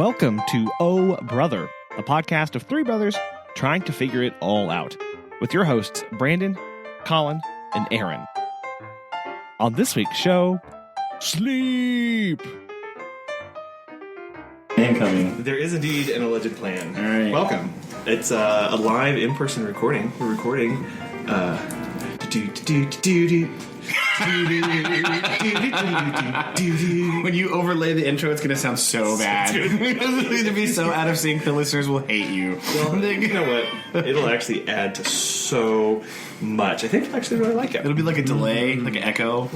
Welcome to Oh Brother, a podcast of three brothers trying to figure it all out, with your hosts Brandon, Colin, and Aaron. On this week's show, sleep. Incoming. There is indeed an alleged plan. All right. Welcome. It's a live in-person recording. We're recording. When you overlay the intro, it's going to sound so bad. It's going to be so out of sync, the listeners will hate you. Well, you know what? It'll actually add to so much. I think they'll actually really like it. It'll be like a delay, like an echo,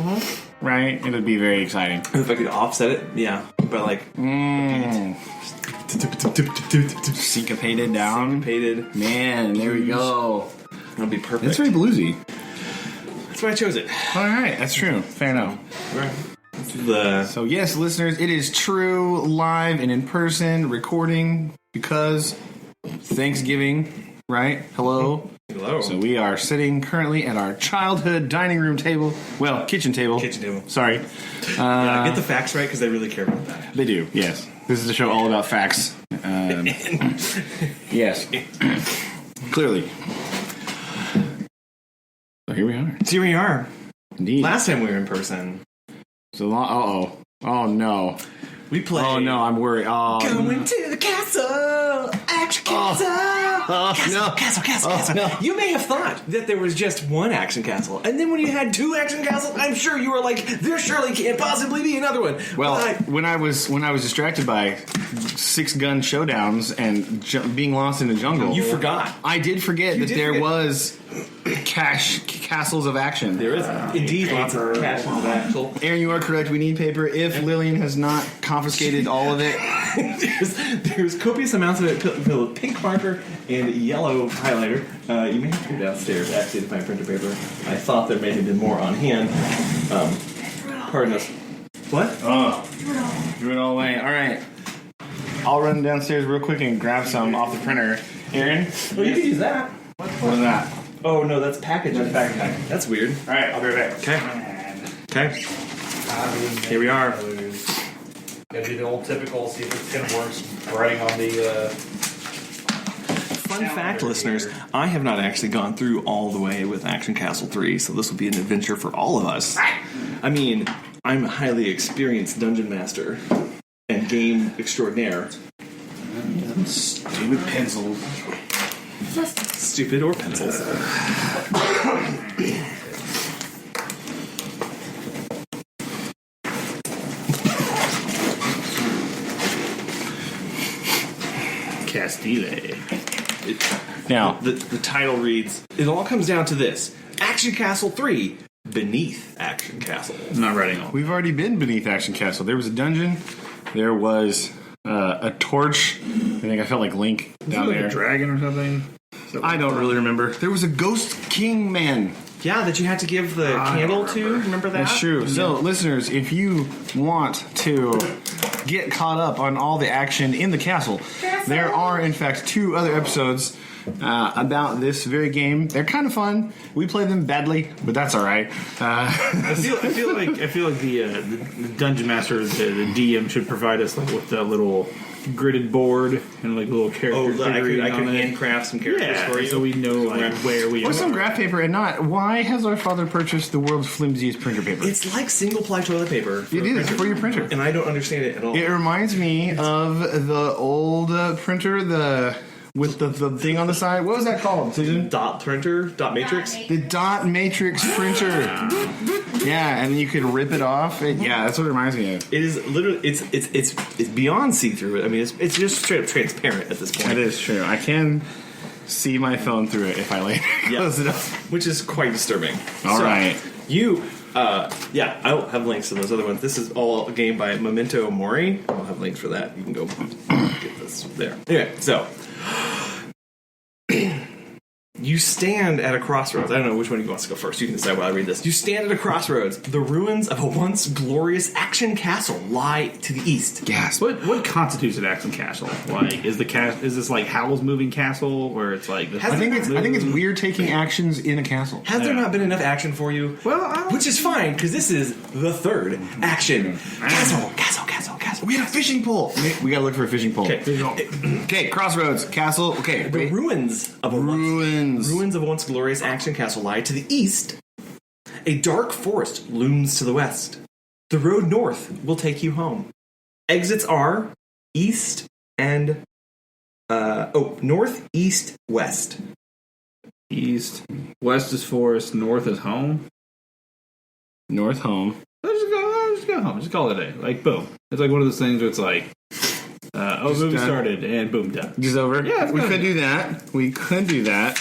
right? It'll be very exciting. If I could offset it, yeah. But like... Syncopated down. Syncopated. Man, there we go. It'll be perfect. It's very bluesy. That's why I chose it. All right, that's true. Fair enough. Right. So yes, listeners, it is true, live and in person recording because Thanksgiving, right? Hello. Hello. So we are sitting currently at our childhood dining room table. Well, kitchen table. Kitchen table. Sorry. Yeah, get the facts right because they really care about that. They do, yes. This is a show all about facts. Yes. Clearly. So here we are. So here we are. Indeed. Last time we were in person. So long. Oh no. We played. Oh no, I'm worried. Oh, Going to the castle, action castle, castle. no. You may have thought that there was just one action castle, and then when you had two action castles, I'm sure you were like, there surely can't possibly be another one. Well, when I was distracted by 6-gun showdowns and being lost in the jungle, you forgot. I did forget that there was castles of action. There is indeed lots of castles of action. Aaron, you are correct. We need paper. If Lillian has not confiscated all of it, there's copious amounts of it filled with pink marker and yellow highlighter. You may have to go downstairs actually to find printer paper. I thought there may have been more on hand. Pardon us. What? Drew it all away. All right. I'll run downstairs real quick and grab some off the printer. Aaron? Well, you can use that. What is that? Oh, no, that's packaging. That's packaging. That's weird. All right, I'll be right Okay. back. Okay. Here we are. Gotta do the old typical, see if it's gonna work, writing on the, Fun fact, listeners, I have not actually gone through all the way with Action Castle 3, so this will be an adventure for all of us. I mean, I'm a highly experienced dungeon master and game extraordinaire. Stupid pencils. Stupid or pencils. Castile. Now, the title reads, it all comes down to this. Action Castle 3, Beneath Action Castle. I'm not writing on. we've already been beneath Action Castle. There was a dungeon. There was a torch. I think I felt like Link down Like there. a dragon or something? I don't really remember. There was a ghost king man. Yeah, that you had to give the candle to. Remember that? That's true. So, listeners, if you want to get caught up on all the action in the castle, there are, in fact, 2 other episodes about this very game. They're kind of fun. We play them badly, but that's all right. I feel like the dungeon master, the DM, should provide us like with the little gridded board and like little characters. I could handcraft some characters for you. so we know like where we Or are. some graph paper, and not. Why has our father purchased the world's flimsiest printer paper? It's like single-ply toilet paper. It is for your printer. And I don't understand it at all. It reminds me of the old printer, with the thing on the side. What was that called, Susan? Dot printer? Dot matrix? The dot matrix printer. Yeah, and you could rip it off. Yeah, that's what it reminds me of. It is literally, it's beyond see-through. I mean, it's just straight up transparent at this point. That is true. I can see my phone through it if I later close it up. Which is quite disturbing. All right. You, I'll have links to those other ones. This is all a game by Memento Mori. I'll have links for that. You can go get this there. Anyway, so you stand at a crossroads. I don't know which one wants to go first. You can decide while I read this. You stand at a crossroads. The ruins of a once glorious action castle lie to the east. Gasp. What constitutes an action castle? Like, is this like Howl's Moving Castle, where it's like? I think it's weird taking actions in a castle. Has there not been enough action for you? Well, which is fine because this is the third action castle. We had a fishing pole. We gotta look for a fishing pole. Okay, crossroads, castle. Okay, The ruins of a once glorious action castle lie to the east. A dark forest looms to the west. The road north will take you home. Exits are east and north, east, west. East, west is forest, north is home. North home. Let's go home. Just call it a day. Like, boom. It's like one of those things where it's like, movie started and boom, done. Just over? Yeah, we could do that. We could do that.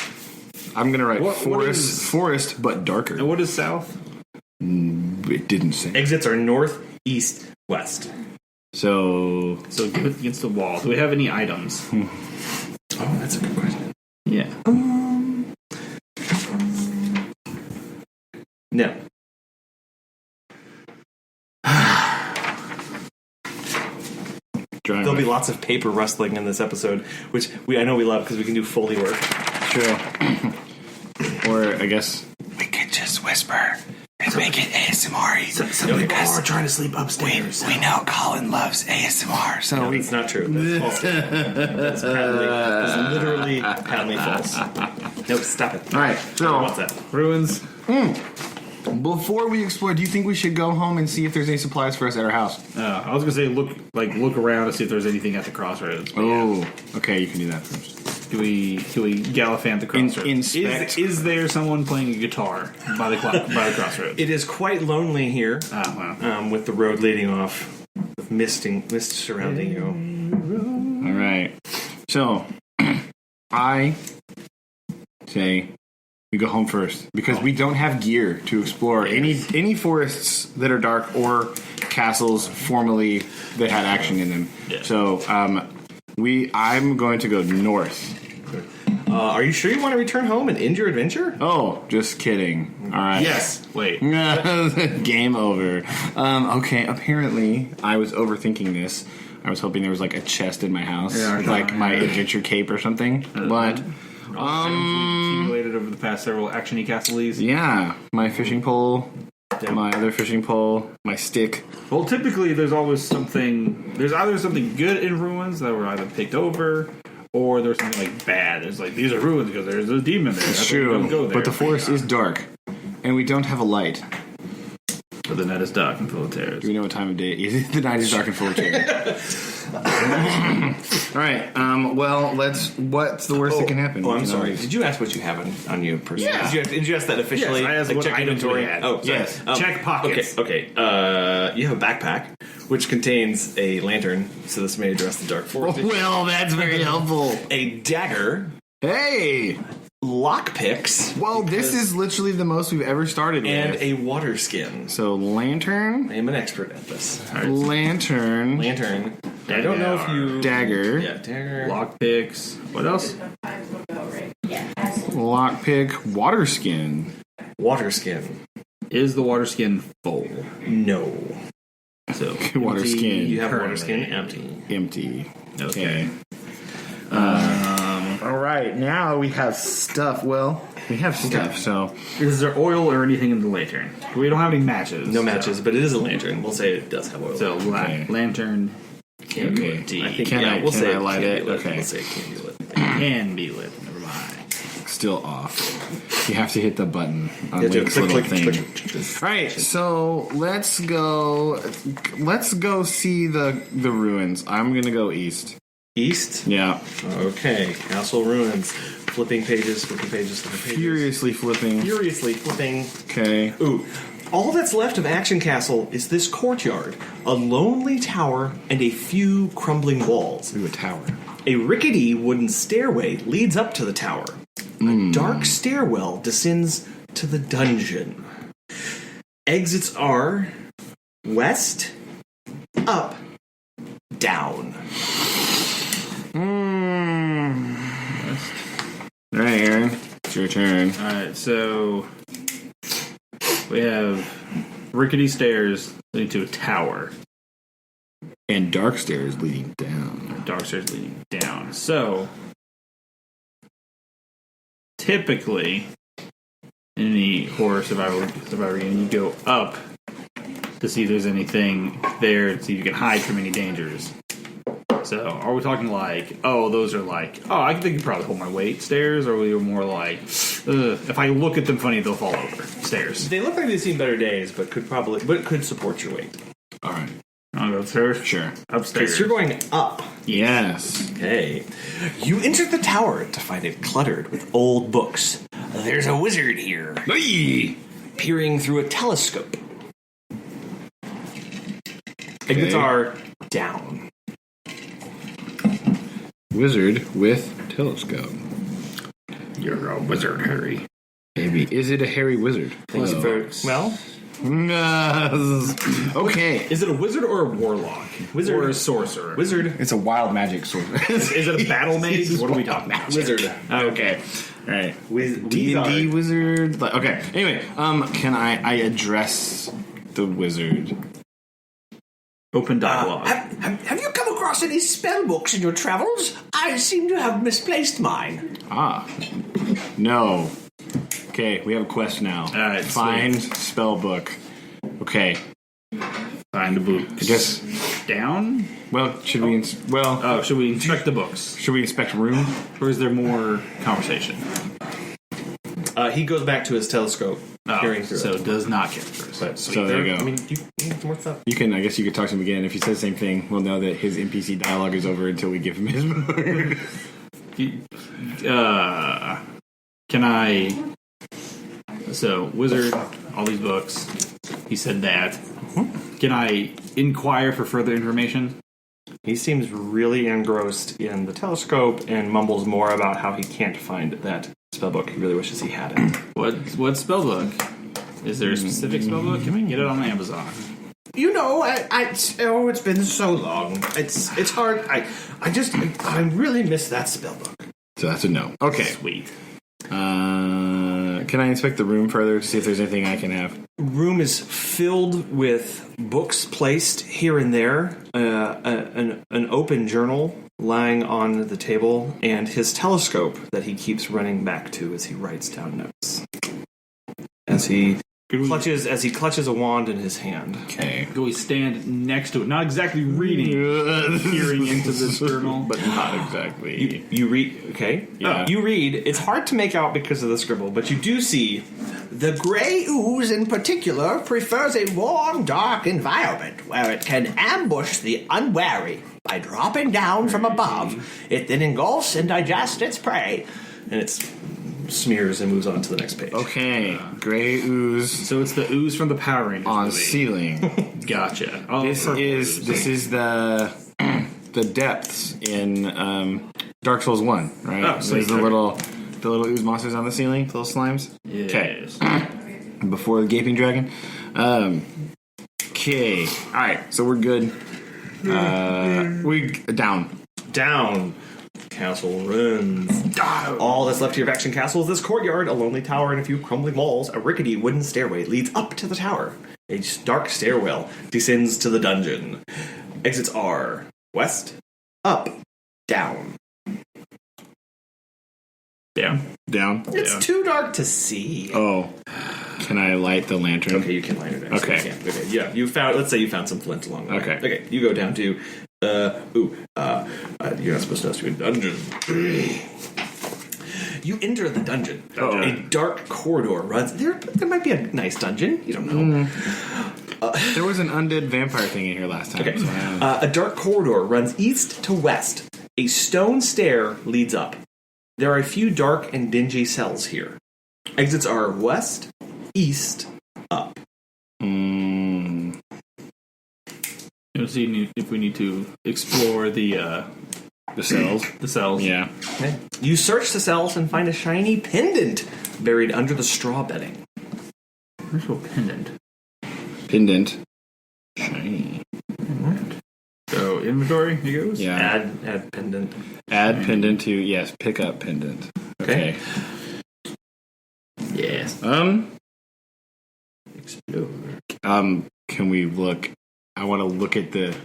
I'm gonna write forest, but darker. And what is south? It didn't say. Exits are north, east, west. So against the wall. Do we have any items? Oh, that's a good question. Yeah. No. There'll be lots of paper rustling in this episode, which I know we love because we can do Foley work. True. Or I guess we could just whisper and make it ASMR. Some people are trying to sleep upstairs. We know Colin loves ASMR, so It's not true. That's false. That's literally patently false. No, stop it. All right, so What's that? Ruins. Before we explore, do you think we should go home and see if there's any supplies for us at our house? I was gonna say look around and see if there's anything at the crossroads. But Oh, okay, you can do that first. do we gallifant the crossroads? Inspect. Is there someone playing a guitar by the crossroads? It is quite lonely here, Wow. with the road leading off, with mist surrounding you. All right. So, I say we go home first because we don't have gear to explore any forests that are dark or castles formerly that had action in them. Yeah. So, I'm going to go north. Are you sure you want to return home and end your adventure? Oh, just kidding. All right. Yes. Wait. Game over. Okay, apparently I was overthinking this. I was hoping there was like a chest in my house with like my adventure cape or something. But accumulated over the past several actiony castles. yeah, my fishing pole, my other fishing pole, my stick. Well, typically there's always something. There's either something good in ruins that were either picked over, or there's something like bad. It's like these are ruins because there's a demon there. It's true, Go there. but the forest is dark, and we don't have a light. But the night is dark and full of terrors. Do we know what time of day it is? The night is dark and full of terror. All right. Well, what's the worst that can happen? Oh, I'm You know, sorry. Did you ask what you have on you personally? Yeah. Did you ask that officially? Yes, I asked Like, what check items inventory? we had. Oh, sorry. Yes. Check pockets. Okay. You have a backpack, which contains a lantern, so this may address the dark forest. Well, that's very helpful. A dagger, Hey. lockpicks, Well, this is literally the most we've ever started and with. a water skin. So, lantern, I am an expert at this. lantern, Lantern. I don't know if you... dagger, Yeah, dagger. Lockpicks. What else? lockpick, water skin. Water skin. Is the water skin full? No. So Water empty skin. You have water currently. skin empty. Empty. Okay. All right, now we have stuff. Well, we have stuff, so... Is there oil or anything in the lantern? We don't have any matches. No matches, but it is a lantern. We'll say it does have oil. So Okay. lantern Okay. I think, Can I light can it? be lit. Okay. We'll say it can be lit. can be lit. Never mind. Still off. You have to hit the button on Yeah, Link's click, little click, thing. click. All right, so let's go see the ruins. I'm gonna go east. East? Yeah, Okay. Castle ruins. Flipping pages, flipping pages, flipping pages. furiously flipping. Furiously flipping. Okay. Ooh. All that's left of Action Castle is this courtyard, a lonely tower, and a few crumbling walls. Ooh, a tower. A rickety wooden stairway leads up to the tower. A dark stairwell descends to the dungeon. Exits are west, up, down. All right, Aaron, it's your turn. All right. So we have rickety stairs leading to a tower. And dark stairs leading down. Dark stairs leading down. So typically in any horror survival game, you go up to see if there's anything there, to see if you can hide from any dangers. So, are we talking like, those are like, I think you can probably hold my weight stairs, or are we more like, if I look at them funny, they'll fall over stairs? They look like they've seen better days, but could support your weight. All right. I'll go upstairs? Sure. Okay, so you're going up. Yes. Okay. You entered the tower to find it cluttered with old books. There's a wizard here. Hey! Peering through a telescope. Exits are down. Wizard with telescope. You're a wizard, Harry. Maybe. Is it a hairy wizard? Thanks, folks. Well, okay. Is it a wizard or a warlock? Wizard. Or a sorcerer? Wizard. It's a wild magic sword. Is it a battle mage? What are we talking about? Wizard. Okay. All right. D&D Wizard. wizard. Okay. Anyway, can I address the wizard? Open dialogue. Have you come across any spell books in your travels? I seem to have misplaced mine. No. Okay, we have a quest now. All right, find spell book. Okay. Find the book. Just Down? well, should we? Should we inspect the books? Should we inspect room? Or is there more conversation? He goes back to his telescope, peering through So it. does not care first. But So there you go. I mean, you need some more stuff. You can. I guess you could talk to him again. If he says the same thing, we'll know that his NPC dialogue is over until we give him his book. Can I... So, wizard, all these books. He said that. Can I inquire for further information? He seems really engrossed in the telescope and mumbles more about how he can't find that spellbook. He really wishes he had it. What spellbook? Is there a specific spellbook? Can we get it on Amazon? You know, it's been so long. It's hard. I really miss that spellbook. So that's a no. Okay. Sweet. Can I inspect the room further to see if there's anything I can have? Room is filled with books placed here and there, an open journal lying on the table, and his telescope that he keeps running back to as he writes down notes. As he clutches a wand in his hand. Okay. Do we stand next to it? Not exactly reading, peering into this journal. But not exactly. You read, okay? Yeah. You read. It's hard to make out because of the scribble, but you do see the gray ooze in particular prefers a warm, dark environment where it can ambush the unwary by dropping down from above. It then engulfs and digests its prey, and it smears and moves on to the next page. Okay. Gray ooze So it's the ooze from the Power Rangers on movie. ceiling. Gotcha. This is the depths in Dark Souls 1, right? Oh, sweet. There's the little ooze monsters on the ceiling, the little slimes. Yes. Before the gaping dragon. Okay. All right. So we're good. We down. Castle runs. All that's left here of Action Castle is this courtyard, a lonely tower, and a few crumbling walls. A rickety wooden stairway leads up to the tower. A dark stairwell descends to the dungeon. Exits are west, up, down. Down. It's too dark to see. Oh. Can I light the lantern? Okay, you can light it. Okay. Okay. Yeah, let's say you found some flint along the way. Okay. Okay, you go down to, you're not supposed to ask you a dungeon. You enter the dungeon. A dark corridor runs. There might be a nice dungeon. You don't know. There was an undead vampire thing in here last time. Okay. So A dark corridor runs east to west. A stone stair leads up. There are a few dark and dingy cells here. Exits are west, east, up. Let's see if we need to explore the cells. The cells. Yeah. Okay. You search the cells and find a shiny pendant buried under the straw bedding. Where's your pendant? Pendant. Shiny. So inventory, he goes. Yeah. Add pendant. Add pendant to pick up pendant. Okay. Yes. Explore. Can we look? I want to look at the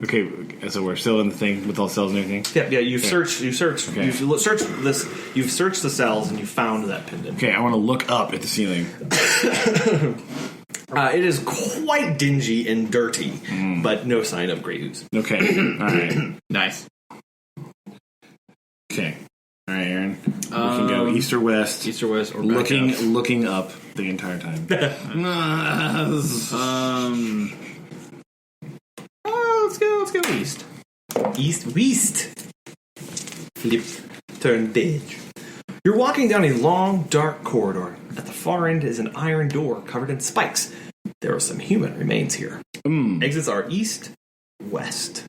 Okay, so we're still in the thing with all the cells and everything? Yeah, you've searched Okay. you've searched the cells and you found that pendant. Okay, I want to look up at the ceiling. It is quite dingy and dirty, but no sign of gray ooze. Okay, alright. Nice. Okay. Alright, Aaron. We can go east or west. East or west or back up. Looking up the entire time. Let's go east. West. Flip. Turn page. You're walking down a long, dark corridor. At the far end is an iron door covered in spikes. There are some human remains here. Exits are east, west.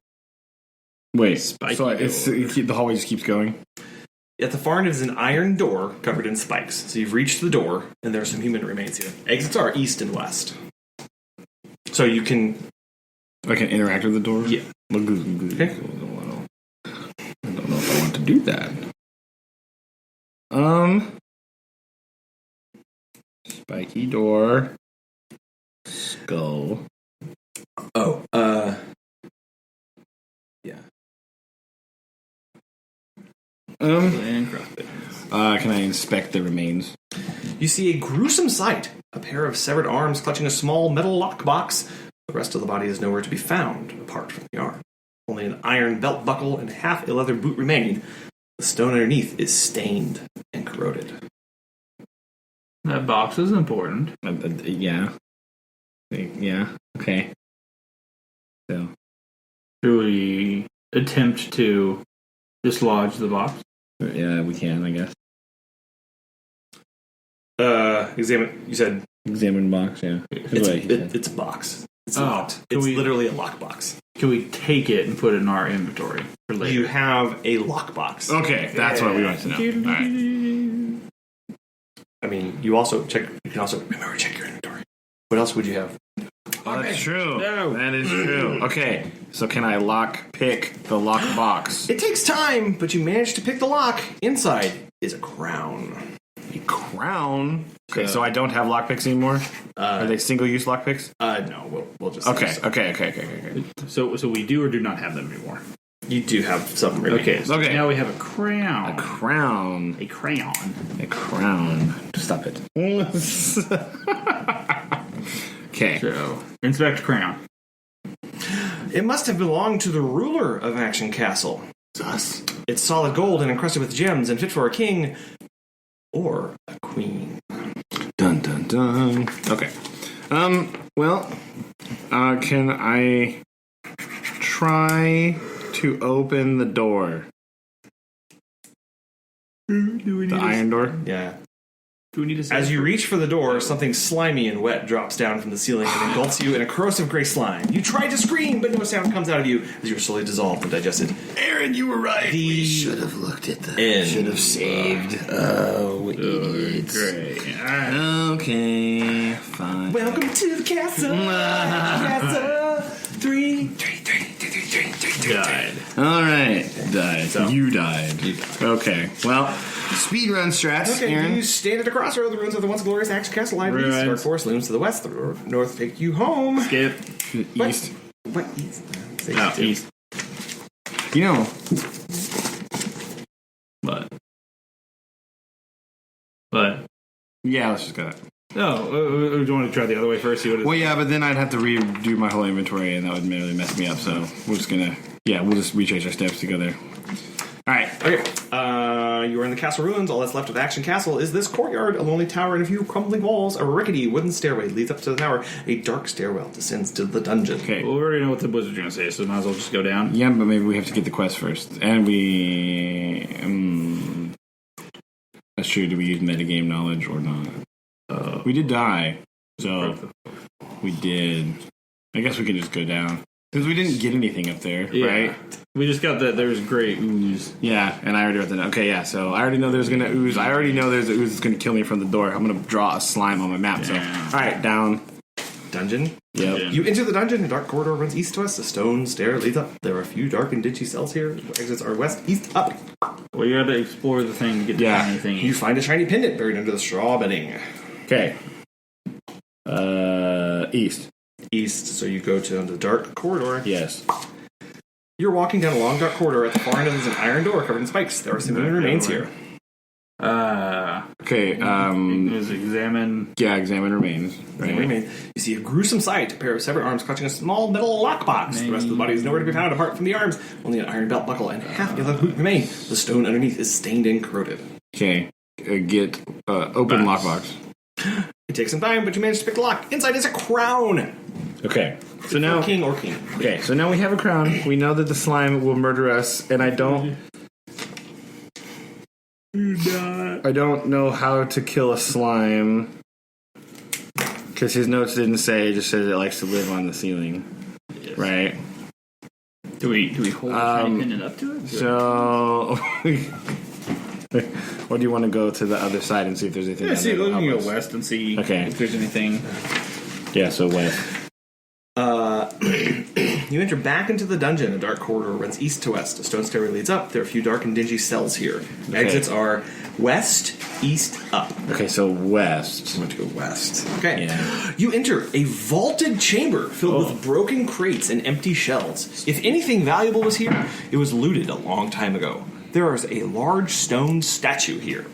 Wait, Spike so the hallway just keeps going? At the far end is an iron door covered in spikes. So you've reached the door, and there are some human remains here. Exits are east and west. So you can... I can interact with the door? Yeah. Okay. I don't know if I want to do that. Spiky door. Skull. Oh, yeah. And crossbones. Can I inspect the remains? You see a gruesome sight. A pair of severed arms clutching a small metal lockbox. The rest of the body is nowhere to be found, apart from the arm. Only an iron belt buckle and half a leather boot remain. The stone underneath is stained and corroded. That box is important. Yeah. Yeah. Okay. So. Should we attempt to dislodge the box? Yeah, we can, I guess. Examine. You said Examine box, yeah. it's a box. It's locked. It's literally a lockbox. Can we take it and put it in our inventory for later? You have a lockbox. Okay, that's what we want to know. All right. I mean, you can also check your inventory. What else would you have? Oh, that's true. No. That is true. Okay, so can I pick the lock box? It takes time, but you manage to pick the lock. Inside is a crown. A crown? Okay, so I don't have lockpicks anymore? Are they single-use lockpicks? No, we'll just... Okay. So we do or do not have them anymore? You do have some remaining. Okay, so Okay. now we have a crown. A crown. A crayon. A crown. Stop it. Okay. So, inspect crown. It must have belonged to the ruler of Action Castle. Us. It's solid gold and encrusted with gems and fit for a king or a queen. Dun, dun, dun. Okay. Well, can I try to open the door? The iron door? Yeah. Do we need to As you reach for the door, something slimy and wet drops down from the ceiling and engulfs you in a corrosive gray slime. You try to scream, but no sound comes out of you as you are slowly dissolved and digested. Aaron, you were right. We should have looked at the... end. Should have saved. Oh, idiots. Great. All right. Okay, fine. Welcome to the castle. Castle 3. Died. All right, died. So- You died. Okay, well, speedrun strats, Okay, Aaron. you stand at a crossroad. The ruins of the once glorious Action Castle lie to the east. Ruins. Dark Forest looms to the west. The north take you home. Skip. East. What east? Say Oh, east. east. You know, But. yeah, let's just go that. Oh, do you want to try the other way first? See what it is? Well, yeah, but then I'd have to redo my whole inventory, and that would really mess me up. So we're just gonna, we'll just retrace our steps to go there. All right. Okay, you are in the castle ruins. All that's left of Action Castle is this courtyard, a lonely tower and a few crumbling walls. A rickety wooden stairway leads up to the tower. A dark stairwell descends to the dungeon. Okay. Well, we already know what the wizard's going to say, so might as well just go down. Yeah, but maybe we have to get the quest first, and we. That's true. Do we use metagame knowledge or not? We did die, so we did. I guess we can just go down because we didn't get anything up there, right? We just got that there's gray ooze. Yeah, and I already wrote that down. Okay, yeah, so I already know there's gonna ooze. I already know there's an ooze that's gonna kill me from the door. I'm gonna draw a slime on my map. So, all right, down. Dungeon. Yep. Yeah. You enter the dungeon. A dark corridor runs east to west. A stone stair leads up. There are a few dark and dingy cells here. Exits are west, east, up. Well, you got to explore the thing to get the tiny thing. You find a shiny pendant buried under the straw bedding. Okay. East. East, so you go to the dark corridor. Yes. You're walking down a long, dark corridor. At the far end of it is an iron door covered in spikes. There are some human remains here. Okay, Is examine. yeah, examine remains. Right. You see a gruesome sight. A pair of severed arms clutching a small metal lockbox. The rest of the body is nowhere to be found apart from the arms. Only an iron belt buckle and half the other boot remain. The stone underneath is stained and corroded. Okay, get open lockbox. It takes some time, but you manage to pick the lock. Inside is a crown. Okay, so now King or queen. Okay, so now we have a crown. We know that the slime will murder us, and I don't know how to kill a slime because his notes didn't say. It just says it likes to live on the ceiling, right? Do we hold tiny pin it up to it? So, or do you want to go to the other side and see if there's anything? Yeah, see, that'll let me help go us? west and see Okay. if there's anything. Yeah, so west. You enter back into the dungeon. A dark corridor runs east to west. A stone stairway leads up. There are a few dark and dingy cells here. Exits are west, east, up. Okay, so west. I'm going to go west. Okay. Yeah. You enter a vaulted chamber filled with broken crates and empty shelves. If anything valuable was here, it was looted a long time ago. There is a large stone statue here.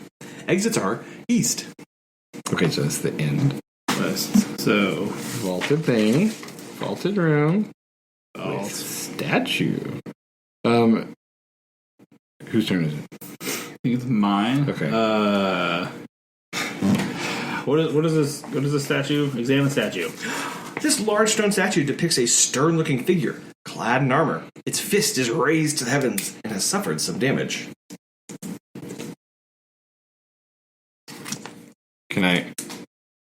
Exits are east. Okay, so that's the end. West. So, Vaulted thing. Vaulted room. Oh, statue. Whose turn is it? I think it's mine. Okay. What is this? What is this statue? Examine statue. This large stone statue depicts a stern-looking figure, clad in armor. Its fist is raised to the heavens and has suffered some damage. Can I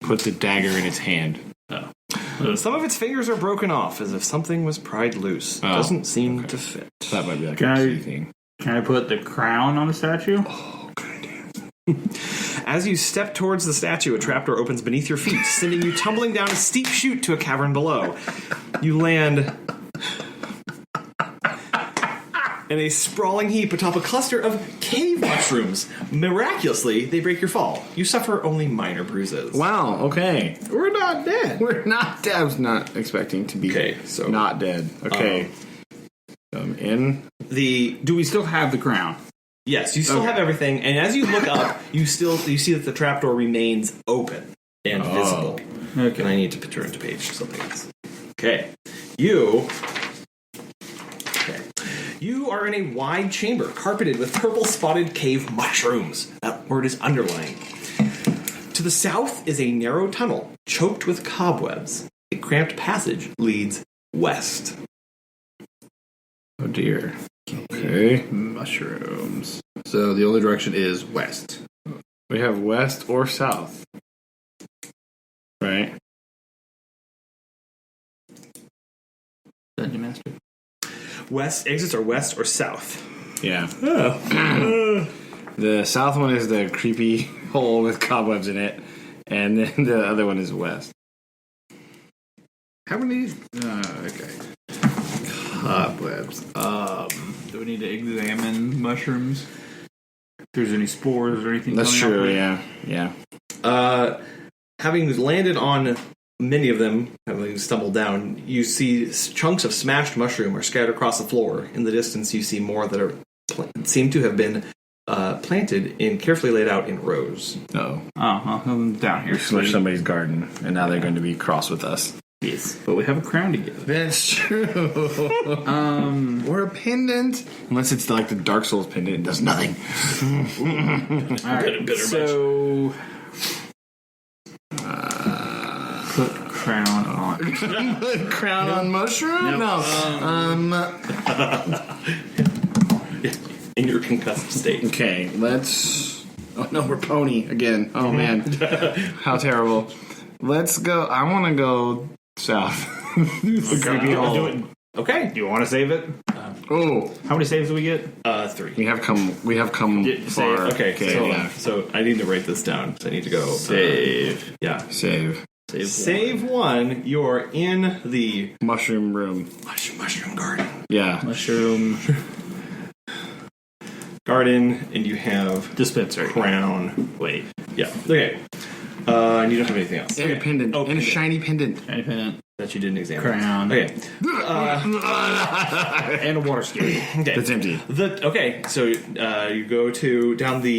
put the dagger in its hand? Some of its fingers are broken off, as if something was pried loose. Oh, Doesn't seem to fit. That might be like Can a I- key thing. Can I put the crown on the statue? Oh, good idea. As you step towards the statue, a trapdoor opens beneath your feet, sending you tumbling down a steep chute to a cavern below. You land in a sprawling heap atop a cluster of cave mushrooms. Miraculously, they break your fall. You suffer only minor bruises. Wow, okay. We're not dead. We're not dead. I was not expecting to be not dead. Okay. In. Do we still have the crown? Yes, you still have everything, and as you look up, you see that the trapdoor remains open and visible. Okay. And I need to turn to page something else. Okay. You are in a wide chamber carpeted with purple spotted cave mushrooms. That word is underlined. To the south is a narrow tunnel choked with cobwebs. A cramped passage leads west. Oh dear. Okay. Mushrooms. So the only direction is west. We have west or south. Right? Dungeon Master. West exits are west or south. Yeah. The south one is the creepy hole with cobwebs in it, and then the other one is west. How many? Okay. Cobwebs. Do we need to examine mushrooms? If there's any spores or anything? That's coming up true. with? Yeah. Having landed on many of them, having stumbled down, you see chunks of smashed mushroom are scattered across the floor. In the distance, you see more that are seem to have been planted and carefully laid out in rows. Oh. I'm down here. We smushed somebody's garden, and now they're going to be cross with us. Yes, but we have a crown to give. That's true. Or a pendant. Unless it's like the Dark Souls pendant, it does nothing. All right, so put crown on. Put crown on mushroom? Nope. No. In your concussive state. Okay, let's... Oh, no, we're pony again. Oh, man. How terrible. Let's go... I want to go south. The creepy hole. Okay. Do you want to save it? Oh. How many saves do we get? 3. We have come Save. far. Okay, yeah. so I need to write this down. So I need to go Save. Yeah. Save. Save one. You're in the Mushroom room. mushroom garden. Yeah. Mushroom Garden, and you have dispensary. crown. Wait. Yeah. Okay. And you don't have anything else. And a pendant. Oh, and a shiny pendant. Independent. That you didn't examine. Crown. Okay. And a water ski. Okay. That's empty. So you go to down the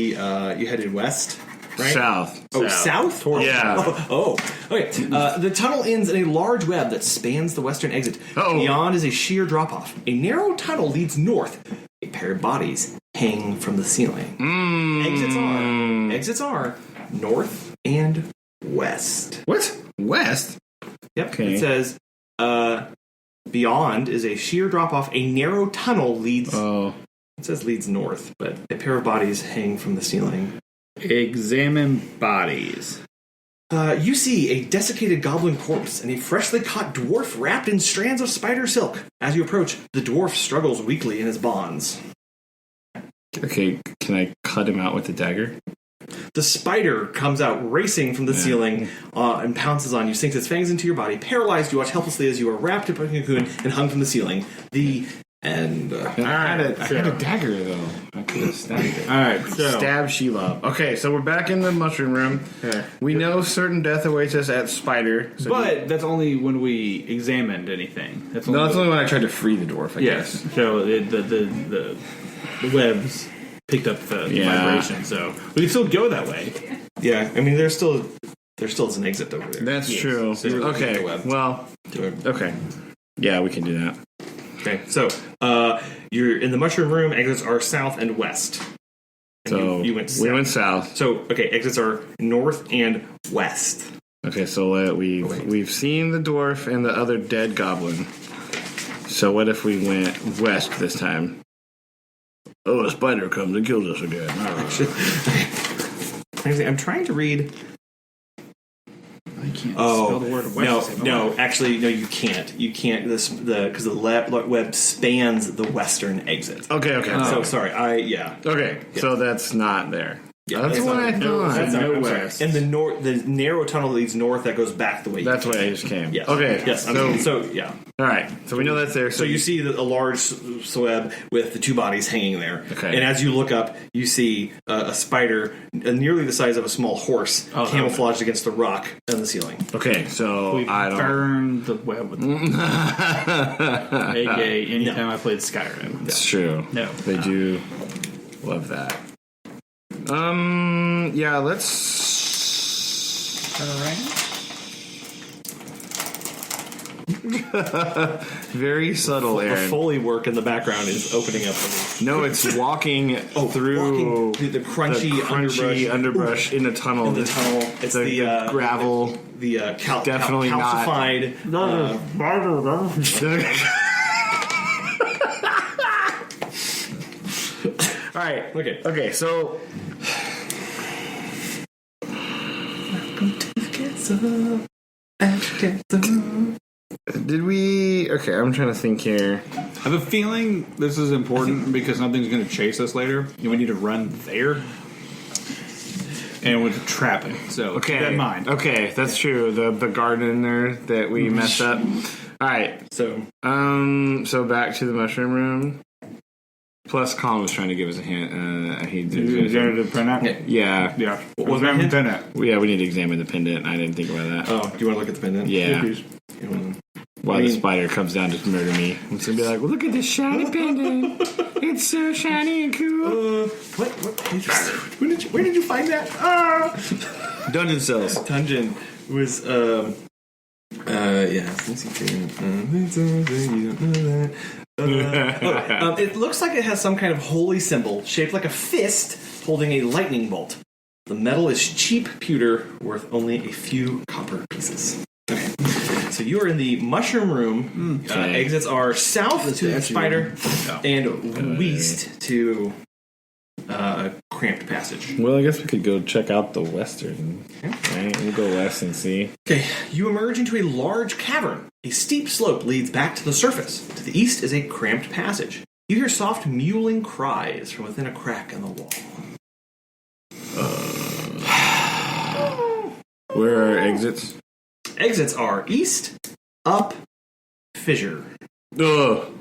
you headed west, right? South. Oh, south? Yeah. Okay. The tunnel ends in a large web that spans the western exit. Uh-oh. Beyond is a sheer drop-off. A narrow tunnel leads north. A pair of bodies hang from the ceiling. Exits are north and west. What? West? Yep. Okay. It says beyond is a sheer drop-off. A narrow tunnel leads... Oh. It says leads north, but a pair of bodies hang from the ceiling. Examine bodies. You see a desiccated goblin corpse and a freshly caught dwarf wrapped in strands of spider silk. As you approach, the dwarf struggles weakly in his bonds. Okay, can I cut him out with the dagger? The spider comes out racing from the ceiling and pounces on you, sinks its fangs into your body. Paralyzed, you watch helplessly as you are wrapped up in a cocoon and hung from the ceiling. The end. I had a dagger, though. I could have stabbed it. Alright, so. Stab Sheila. Okay, so we're back in the mushroom room. Okay. We know certain death awaits us at Spider. So But that's only when we examined anything. That's that's only when I tried to free the dwarf, I Yes. guess. So the webs picked up the vibration, so we can still go that way. Yeah, I mean, there still is an exit over there. That's true. So you're looking at Okay, the web. well, okay. Yeah, we can do that. Okay, so you're in the mushroom room. Exits are south and west. And So you went south. we went south. So exits are north and west. Okay, so we've seen the dwarf and the other dead goblin. So what if we went west this time? Oh, a spider comes and kills us again. Actually, I'm trying to read. I can't spell the word west. No, you can't. You can't. Because the web spans the western exit. Okay. So sorry. Okay, so that's not there. Yeah, that's what I thought. That's No I'm sorry. west. And the narrow tunnel leads north. That goes back the way. That's why I just came. Yes. Okay. Yes. So yeah. all right. So we know that's there. So you see a large web with the two bodies hanging there. Okay. And as you look up, you see a spider nearly the size of a small horse camouflaged against the rock on the ceiling. Okay. So We I don't. burned the web with AKA anytime I played Skyrim. It's true. No. They do love that. Yeah. Let's. Very subtle, The Aaron. Foley work in the background is opening up. No, it's walking through the crunchy underbrush in a tunnel. in the tunnel. It's the gravel. The Definitely not. calcified. All right. Okay. Okay. So did we? Okay, I'm trying to think here. I have a feeling this is important because something's going to chase us later, and we need to run there. And with trapping, so Okay. keep that in mind. Okay, that's true. The gardener that we messed up. All right. So So back to the mushroom room. Plus, Colin was trying to give us a hint. He You did. to print out? Yeah. Yeah. What was that hint? Yeah, we need to examine the pendant. I didn't think about that. oh, do you want to look at the pendant? Yeah. While I the mean- spider comes down to murder me. It's going to be like, well, look at this shiny pendant. It's so shiny and cool. What? Where did you find that? Dungeon cells. Dungeon was yeah. Let me see. You don't know that. It looks like it has some kind of holy symbol shaped like a fist holding a lightning bolt. The metal is cheap pewter worth only a few copper pieces. Okay. So you are in the mushroom room. Okay. Exits are south to the spider and west to a cramped passage. Well, I guess we could go check out the western. Right? We'll go west and see. Okay, you emerge into a large cavern. A steep slope leads back to the surface. To the east is a cramped passage. You hear soft mewling cries from within a crack in the wall. Where are exits? Exits are east, up, fissure. Ugh.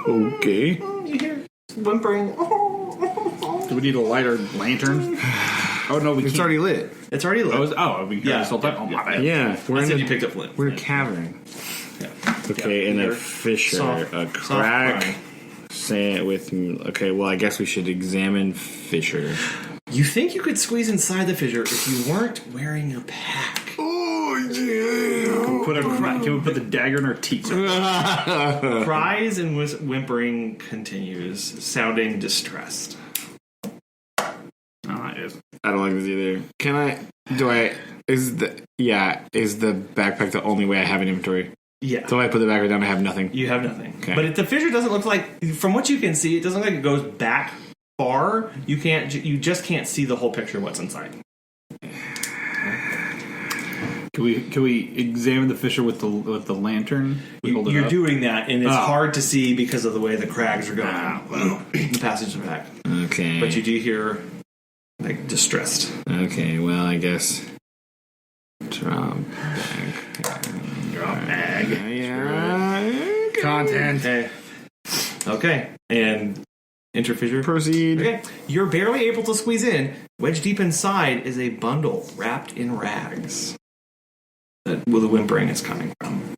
Okay. You hear whimpering. Do we need a lighter lantern? Oh no, It's already lit. It's already lit. We Yeah. this whole time. Oh my bad. Yeah, I said you picked up flint. We're in a cavern. Yeah. Okay, and a Either fissure, soft- a soft crack. brine. Say it with. Okay, well, I guess we should examine fissure. You think you could squeeze inside the fissure if you weren't wearing your pack? Oh yeah. Can we put the dagger in our teeth? Cries and whimpering continues, sounding distressed. Yes. I don't like this either. Can I? Is the backpack the only way I have an inventory? Yeah. So if I put the backpack down, I have nothing. You have nothing. Okay. But the fissure doesn't look like, from what you can see, it doesn't look like it goes back far. You just can't see the whole picture of what's inside. Can we examine the fissure with the lantern? You're doing that, and it's hard to see because of the way the crags are going. The passage back. Okay. But you do hear, like, distressed. Okay, well, I guess. Drop Bag. Yeah. Content. Okay. And enter fissure. Proceed. Okay. You're barely able to squeeze in. Wedged deep inside is a bundle wrapped in rags. That where the whimpering is coming from.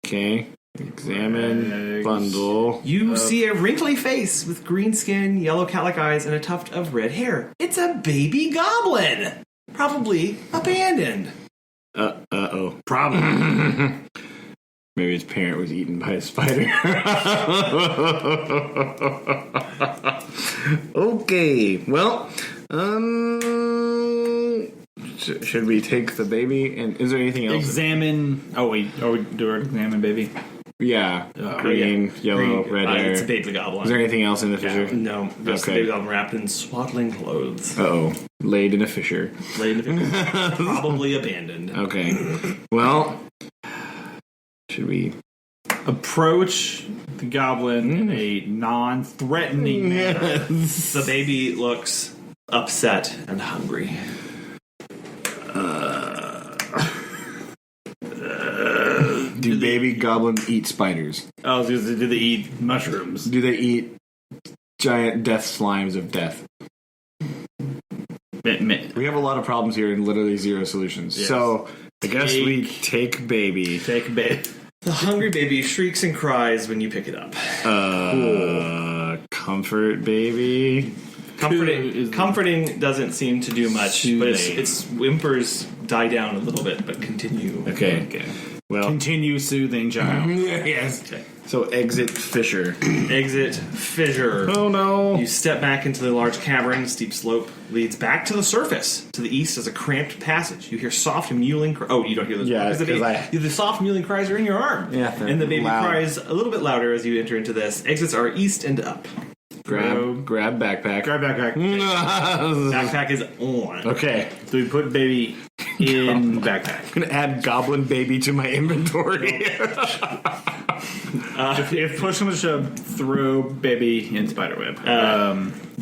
Okay. Examine Rags. bundle. You see a wrinkly face with green skin, yellow cat-like eyes, and a tuft of red hair. It's a baby goblin! Probably abandoned. Uh-oh. Probably. Maybe his parent was eaten by a spider. Okay. Well, should we take the baby? And is there anything else? Examine. Oh wait. Oh, we do our examine, baby. Yeah. Green, yellow, red hair. It's a baby goblin. Is there anything else in the fissure? No, just a Okay. baby goblin wrapped in swaddling clothes. Uh-oh. Laid in a fissure. Laid in the probably abandoned. Okay. Well, should we... Approach the goblin in a non-threatening manner. The baby looks upset and hungry. Do baby goblins eat spiders? Oh, do they eat mushrooms? Do they eat giant death slimes of death? We have a lot of problems here and literally zero solutions. Yes. So, I guess we take baby. Take a bit. The hungry baby shrieks and cries when you pick it up. Comfort baby. Comforting doesn't seem to do much, Too but late. its whimpers die down a little bit, but continue. Okay. Well, Continue soothing, child. yes. Okay. So exit fissure. Exit fissure. Oh no. You step back into the large cavern. Steep slope leads back to the surface. To the east is a cramped passage. You hear soft mewling. Oh, you don't hear those. Yeah, because the soft mewling cries are in your arm. Yeah, they're and the baby loud. cries a little bit louder as you enter into this. Exits are east and up. Grab backpack. Grab backpack. Backpack is on. Okay. So we put baby in backpack. I'm gonna add goblin baby to my inventory. If push comes to shove, throw baby in spiderweb.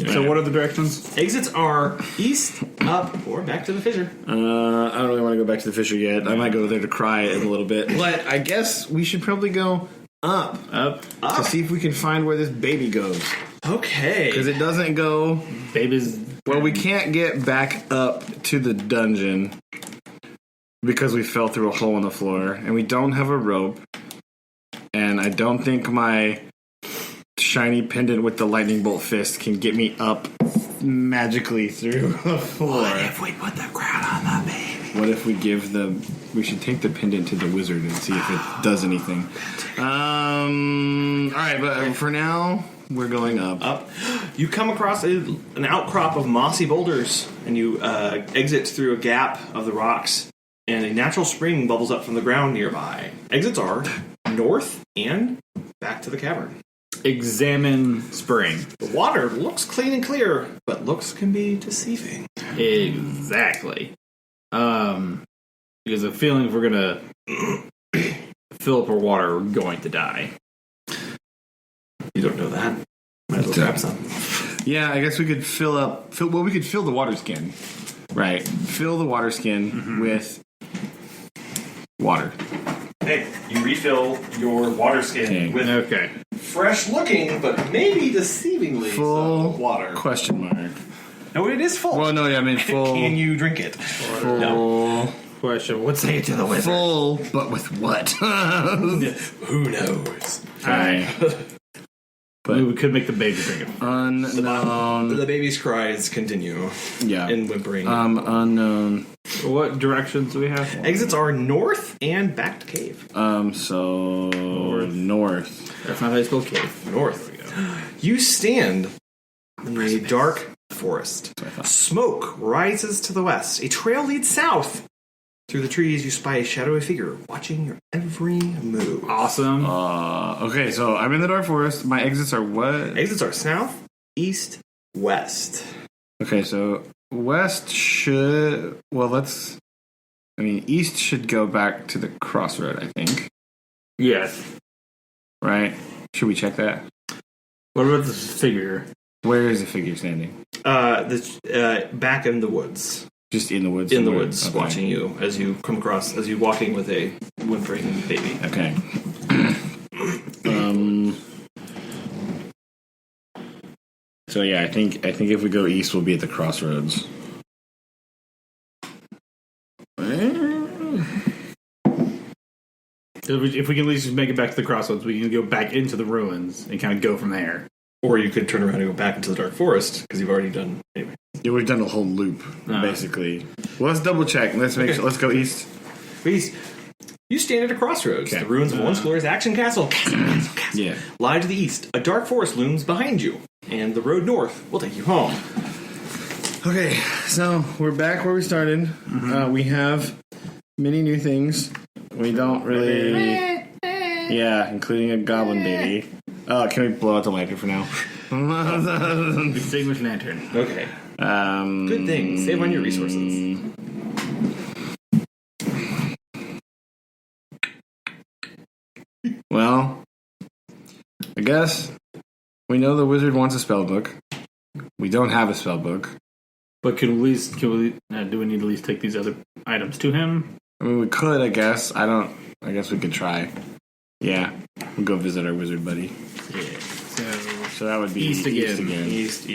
So what are the directions? Exits are east, up, or back to the fissure. I don't really want to go back to the fissure yet. I might go there to cry in a little bit. But I guess we should probably go up to see if we can find where this baby goes. Okay. Because it doesn't go... Baby's... Well, we can't get back up to the dungeon because we fell through a hole in the floor. And we don't have a rope. And I don't think my shiny pendant with the lightning bolt fist can get me up magically through the floor. What if we put the crown on the baby? What if we give the... We should take the pendant to the wizard and see if it does anything. Alright, but for now, we're going up. Up. You come across an outcrop of mossy boulders, and you exit through a gap of the rocks, and a natural spring bubbles up from the ground nearby. Exits are north and back to the cavern. Examine spring. The water looks clean and clear, but looks can be deceiving. Exactly. Because the feeling if we're gonna fill up our water, we're going to die. You don't know that. Might as well grab some. Yeah, I guess we could we could fill the water skin. Right. Fill the water skin with water. Okay, you refill your water skin with Okay. fresh looking, but maybe deceivingly Full some water. question mark. No, it is full. Well, no, yeah, I mean full. Can you drink it? Full. No. Question: What's say it to the wizard? Full, but with what? Who knows? All right. But we could make the baby drink it. Unknown. The baby's cries continue. Yeah. And whimpering. Unknown. What directions do we have? Exits are north and back to cave. So north. That's not how you spell cave. North. You stand in a dark forest. Smoke rises to the west. A trail leads south. Through the trees, you spy a shadowy figure watching your every move. Awesome. Okay, so I'm in the dark forest. My exits are what? Exits are south, east, west. Okay, so west should... Well, east should go back to the crossroad, I think. Yes. Right? Should we check that? What about this figure? Where is the figure standing? Back in the woods. Just in the woods? In the woods, okay. watching you as you come across, as you're walking with a whimpering baby. Okay. So yeah, I think if we go east, we'll be at the crossroads. If we can at least just make it back to the crossroads, we can go back into the ruins and kind of go from there. Or you could turn around and go back into the dark forest, because you've already done... Anyway. Yeah, we've done a whole loop, basically. Well, let's double check. Let's make sure. Let's go east. East. You stand at a crossroads. Okay. The ruins of once glorious Action Castle. Yeah. Lie to the east. A dark forest looms behind you. And the road north will take you home. Okay, so we're back where we started. Mm-hmm. We have many new things. We don't really... Yeah, including a goblin baby. Can we blow out the lantern for now? Distinguished lantern. Okay. Good thing. Save on your resources. Well, I guess we know the wizard wants a spell book. We don't have a spell book. But do we need to at least take these other items to him? I mean, we could, I guess. I guess we could try. Yeah, we'll go visit our wizard buddy. Yeah. So that would be East again. East.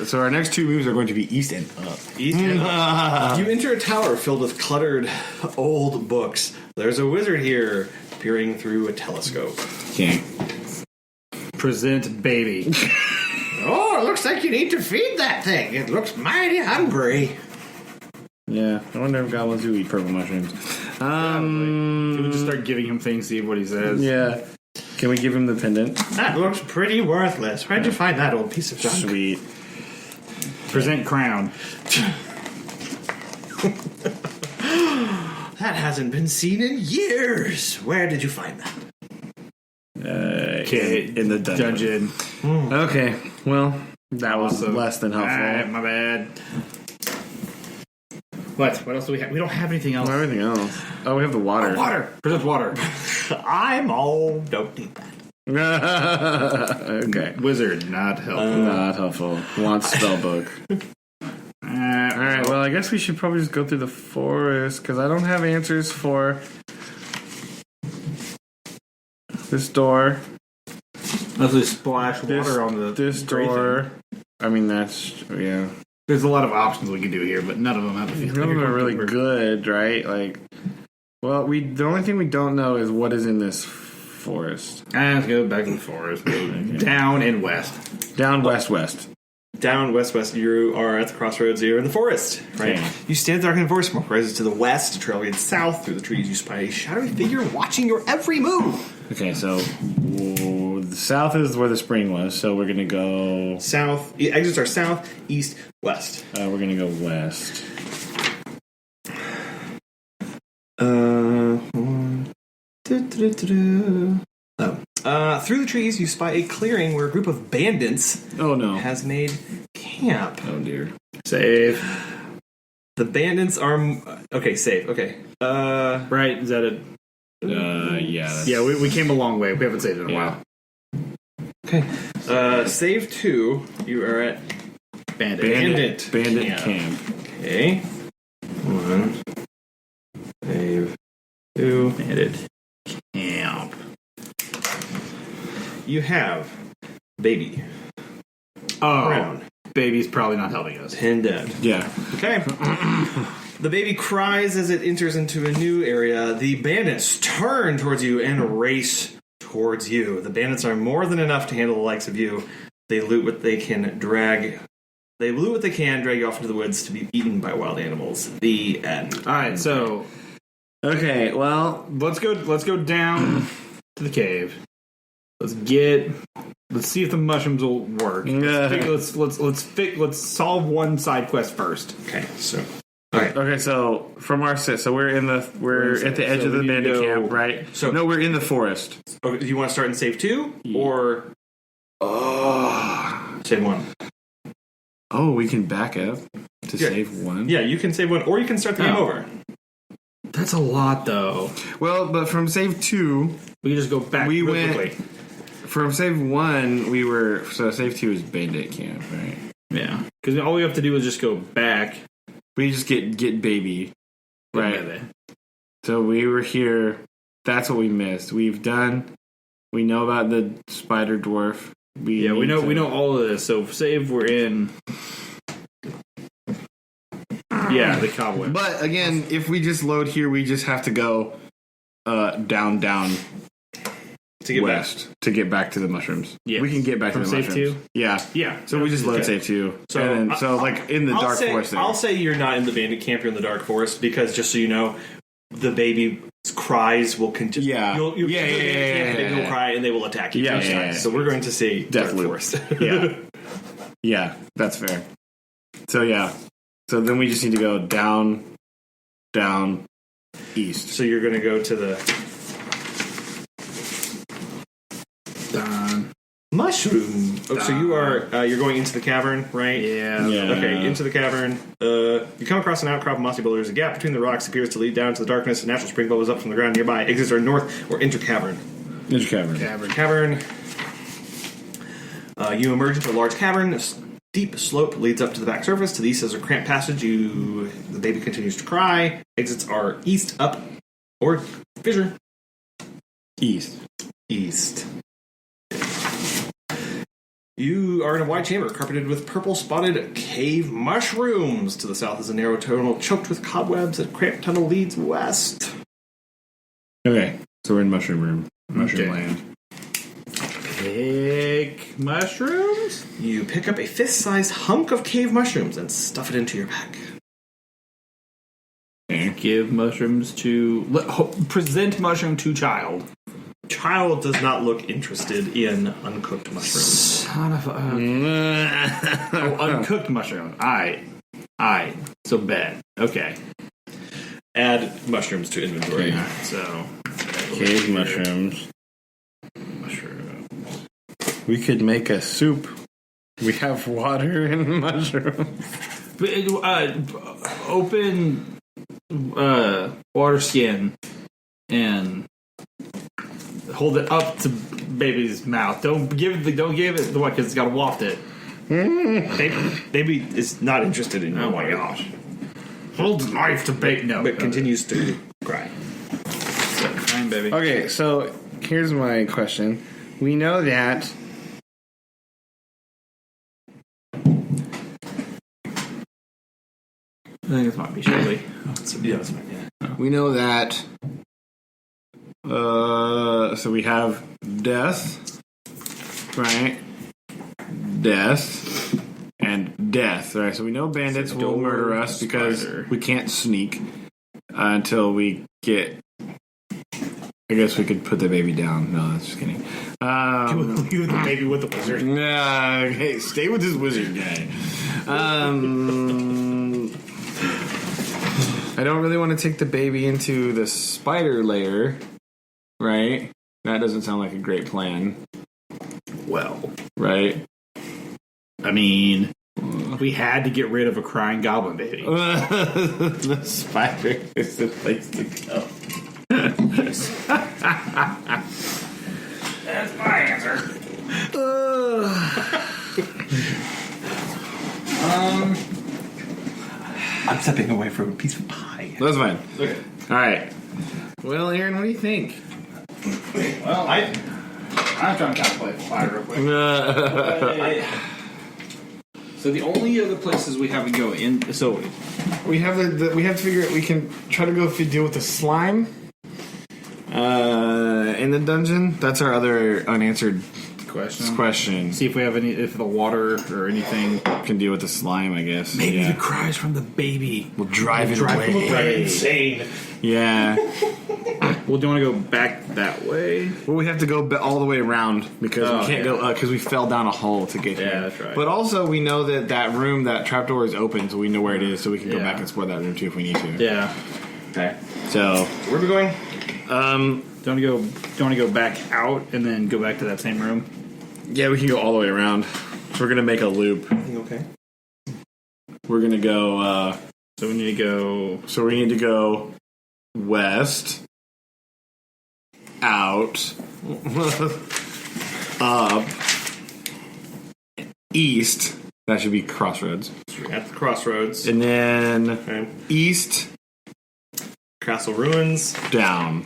So our next two moves are going to be east and up. East and up. You enter a tower filled with cluttered old books. There's a wizard here peering through a telescope. Okay. Present baby. Oh, it looks like you need to feed that thing. It looks mighty hungry. Yeah, I wonder if goblins do eat purple mushrooms. Can we just start giving him things, see what he says? Yeah. Can we give him the pendant? That looks pretty worthless. Where'd you find that old piece of junk? Sweet. Present crown. That hasn't been seen in years. Where did you find that? In the dungeon. Okay, well, that was less than helpful. Alright, my bad. What else do we have? We don't have anything else. Everything else. Oh, we have the water. Water. Present water. Don't need that. Okay. Wizard, not helpful. Not helpful. Wants spellbook. Alright, well, I guess we should probably just go through the forest, because I don't have answers for this door. Let's just splash water on this door. I mean, yeah. There's a lot of options we can do here, but none of them have a feeling. None of them are really good, right? Like, well, the only thing we don't know is what is in this forest. Let's go back in the forest. Down and west. Down west. Down west. You are at the crossroads. You're in the forest, right? Okay. You stand dark in the forest. Smoke rises to the west. A trail leads south through the trees. You spy a shadowy figure watching your every move. Okay, so the south is where the spring was, so we're gonna go south. Exits are south, east, west. We're gonna go west. Through the trees, you spy a clearing where a group of bandits has made camp. Oh dear. Save. The bandits are save. Okay. Right, is that it? Yeah. Yeah, we came a long way. We haven't saved it in a while. Okay. Save 2. You are at Bandit camp. Okay. 1. Save 2. Bandit camp. You have baby. Oh. Crown. baby's probably not helping us. Pin dead. Yeah. Okay. The baby cries as it enters into a new area. The bandits turn towards you and race towards you. The bandits are more than enough to handle the likes of you. They loot what they can, drag you off into the woods to be eaten by wild animals. The end. All right, so Okay, well, let's go down to the cave. Let's see if the mushrooms will work. Let's solve one side quest first. Okay, so okay, so from our we're at the edge of the bandit camp, right? So no, we're in the forest. okay, do you want to start in save 2 or save 1? Oh, we can back up to save 1. Yeah, you can save 1, or you can start the game over. That's a lot, though. Well, but from save 2, We can just go back. we real went. quickly. From save 1, we were save 2 is bandit camp, right? Yeah, because all we have to do is just go back. We just get baby, right? Baby. So we were here. That's what we missed. We know about the spider dwarf. We know all of this. So save we're in. Yeah, the cobweb. But again, if we just load here, we just have to go down To get west to get back to the mushrooms. Yes. We can get back From to the save mushrooms. 2? Yeah. Yeah. So we just load save 2. So like in the dark forest there. I'll say you're not in the bandit camp, you're in the dark forest, because just so you know, the baby's cries will continue. Yeah. You'll They will cry and they will attack you. Yeah. So we're going to see dark forest. Yeah. Yeah, that's fair. So yeah. So then we just need to go down, east. So you're going to go to the mushroom. Oh, so you're going into the cavern, right? Yeah. Okay, into the cavern. You come across an outcrop of mossy boulders. A gap between the rocks appears to lead down to the darkness. A natural spring bubbles up from the ground nearby. Exits are north or enter cavern. Cavern. You emerge into a large cavern. A steep slope leads up to the back surface. To the east is a cramped passage. The baby continues to cry. Exits are east, up, or fissure. East. You are in a wide chamber carpeted with purple-spotted cave mushrooms. To the south is a narrow tunnel choked with cobwebs. A cramped tunnel leads west. Okay, so we're in mushroom room. Mushroom land. Pick mushrooms? You pick up a fist-sized hunk of cave mushrooms and stuff it into your pack. Give mushrooms to... Present mushroom to child. Child does not look interested in uncooked mushrooms. Son of a... uncooked mushroom. Aye. So bad. Okay. Add mushrooms to inventory. Okay. So... Cave mushrooms. We could make a soup. We have water and mushrooms. Open water skin and hold it up to baby's mouth. Don't give it the what, because it's got to waft it. Baby is not interested in Oh my gosh. Hold the knife to baby. No. But continues to cry. Fine, baby. Okay, so here's my question. We know that... I think this might be Shirley. Yeah, that's fine. Yeah. We know that... so we have death, right? Death and death, right? So we know bandits will murder us because we can't sneak until we get... I guess we could put the baby down. No, that's just kidding. You the baby with the wizard. Nah, hey, stay with this wizard guy. I don't really want to take the baby into the spider lair, right? That doesn't sound like a great plan. Well, right? I mean, we had to get rid of a crying goblin baby. The spider is the place to go. That's my answer. I'm stepping away from a piece of pie. That's fine. Okay. All right. Well, Aaron, what do you think? Well, I'm trying to calculate the pie real quick. So the only other places we have to go in. So We have we have to figure out. We can try to go deal with the slime. In the dungeon. That's our other unanswered question. See if we have if the water or anything Can deal with the slime, I guess. Maybe yeah. the cries from the baby We'll drive it away. Drive insane. Yeah. Well, do you want to go back that way? Well, we have to go all the way around because we can't go because we fell down a hole to get here. Yeah, that's right. But also, we know that room, that trapdoor is open, so we know where it is, so we can go back and explore that room too if we need to. Yeah. Okay. So Where are we going? Do you want to go back out and then go back to that same room? yeah, we can go all the way around. So we're gonna make a loop. Okay. We're gonna go. So we need to go. So we need to go west, out, up, east. That should be crossroads. At the crossroads. And then Okay. east, Castle ruins. down.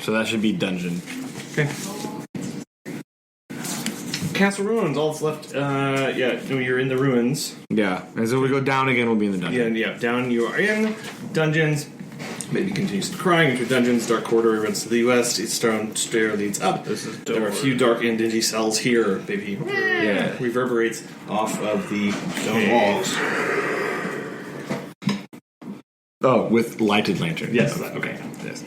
So that should be dungeon. Okay. Castle ruins. All that's left. Yeah. No, you're in the ruins. Yeah. And so we go down again, we'll be in the dungeon. Yeah. Down you are in dungeons. Baby continues to cry. Into dungeons. Dark corridor runs to the west. Each stone stair leads up. There are a few dark and dingy cells here. Baby reverberates off of the stone walls. Oh, with lighted lantern. Yes. Okay. Yes.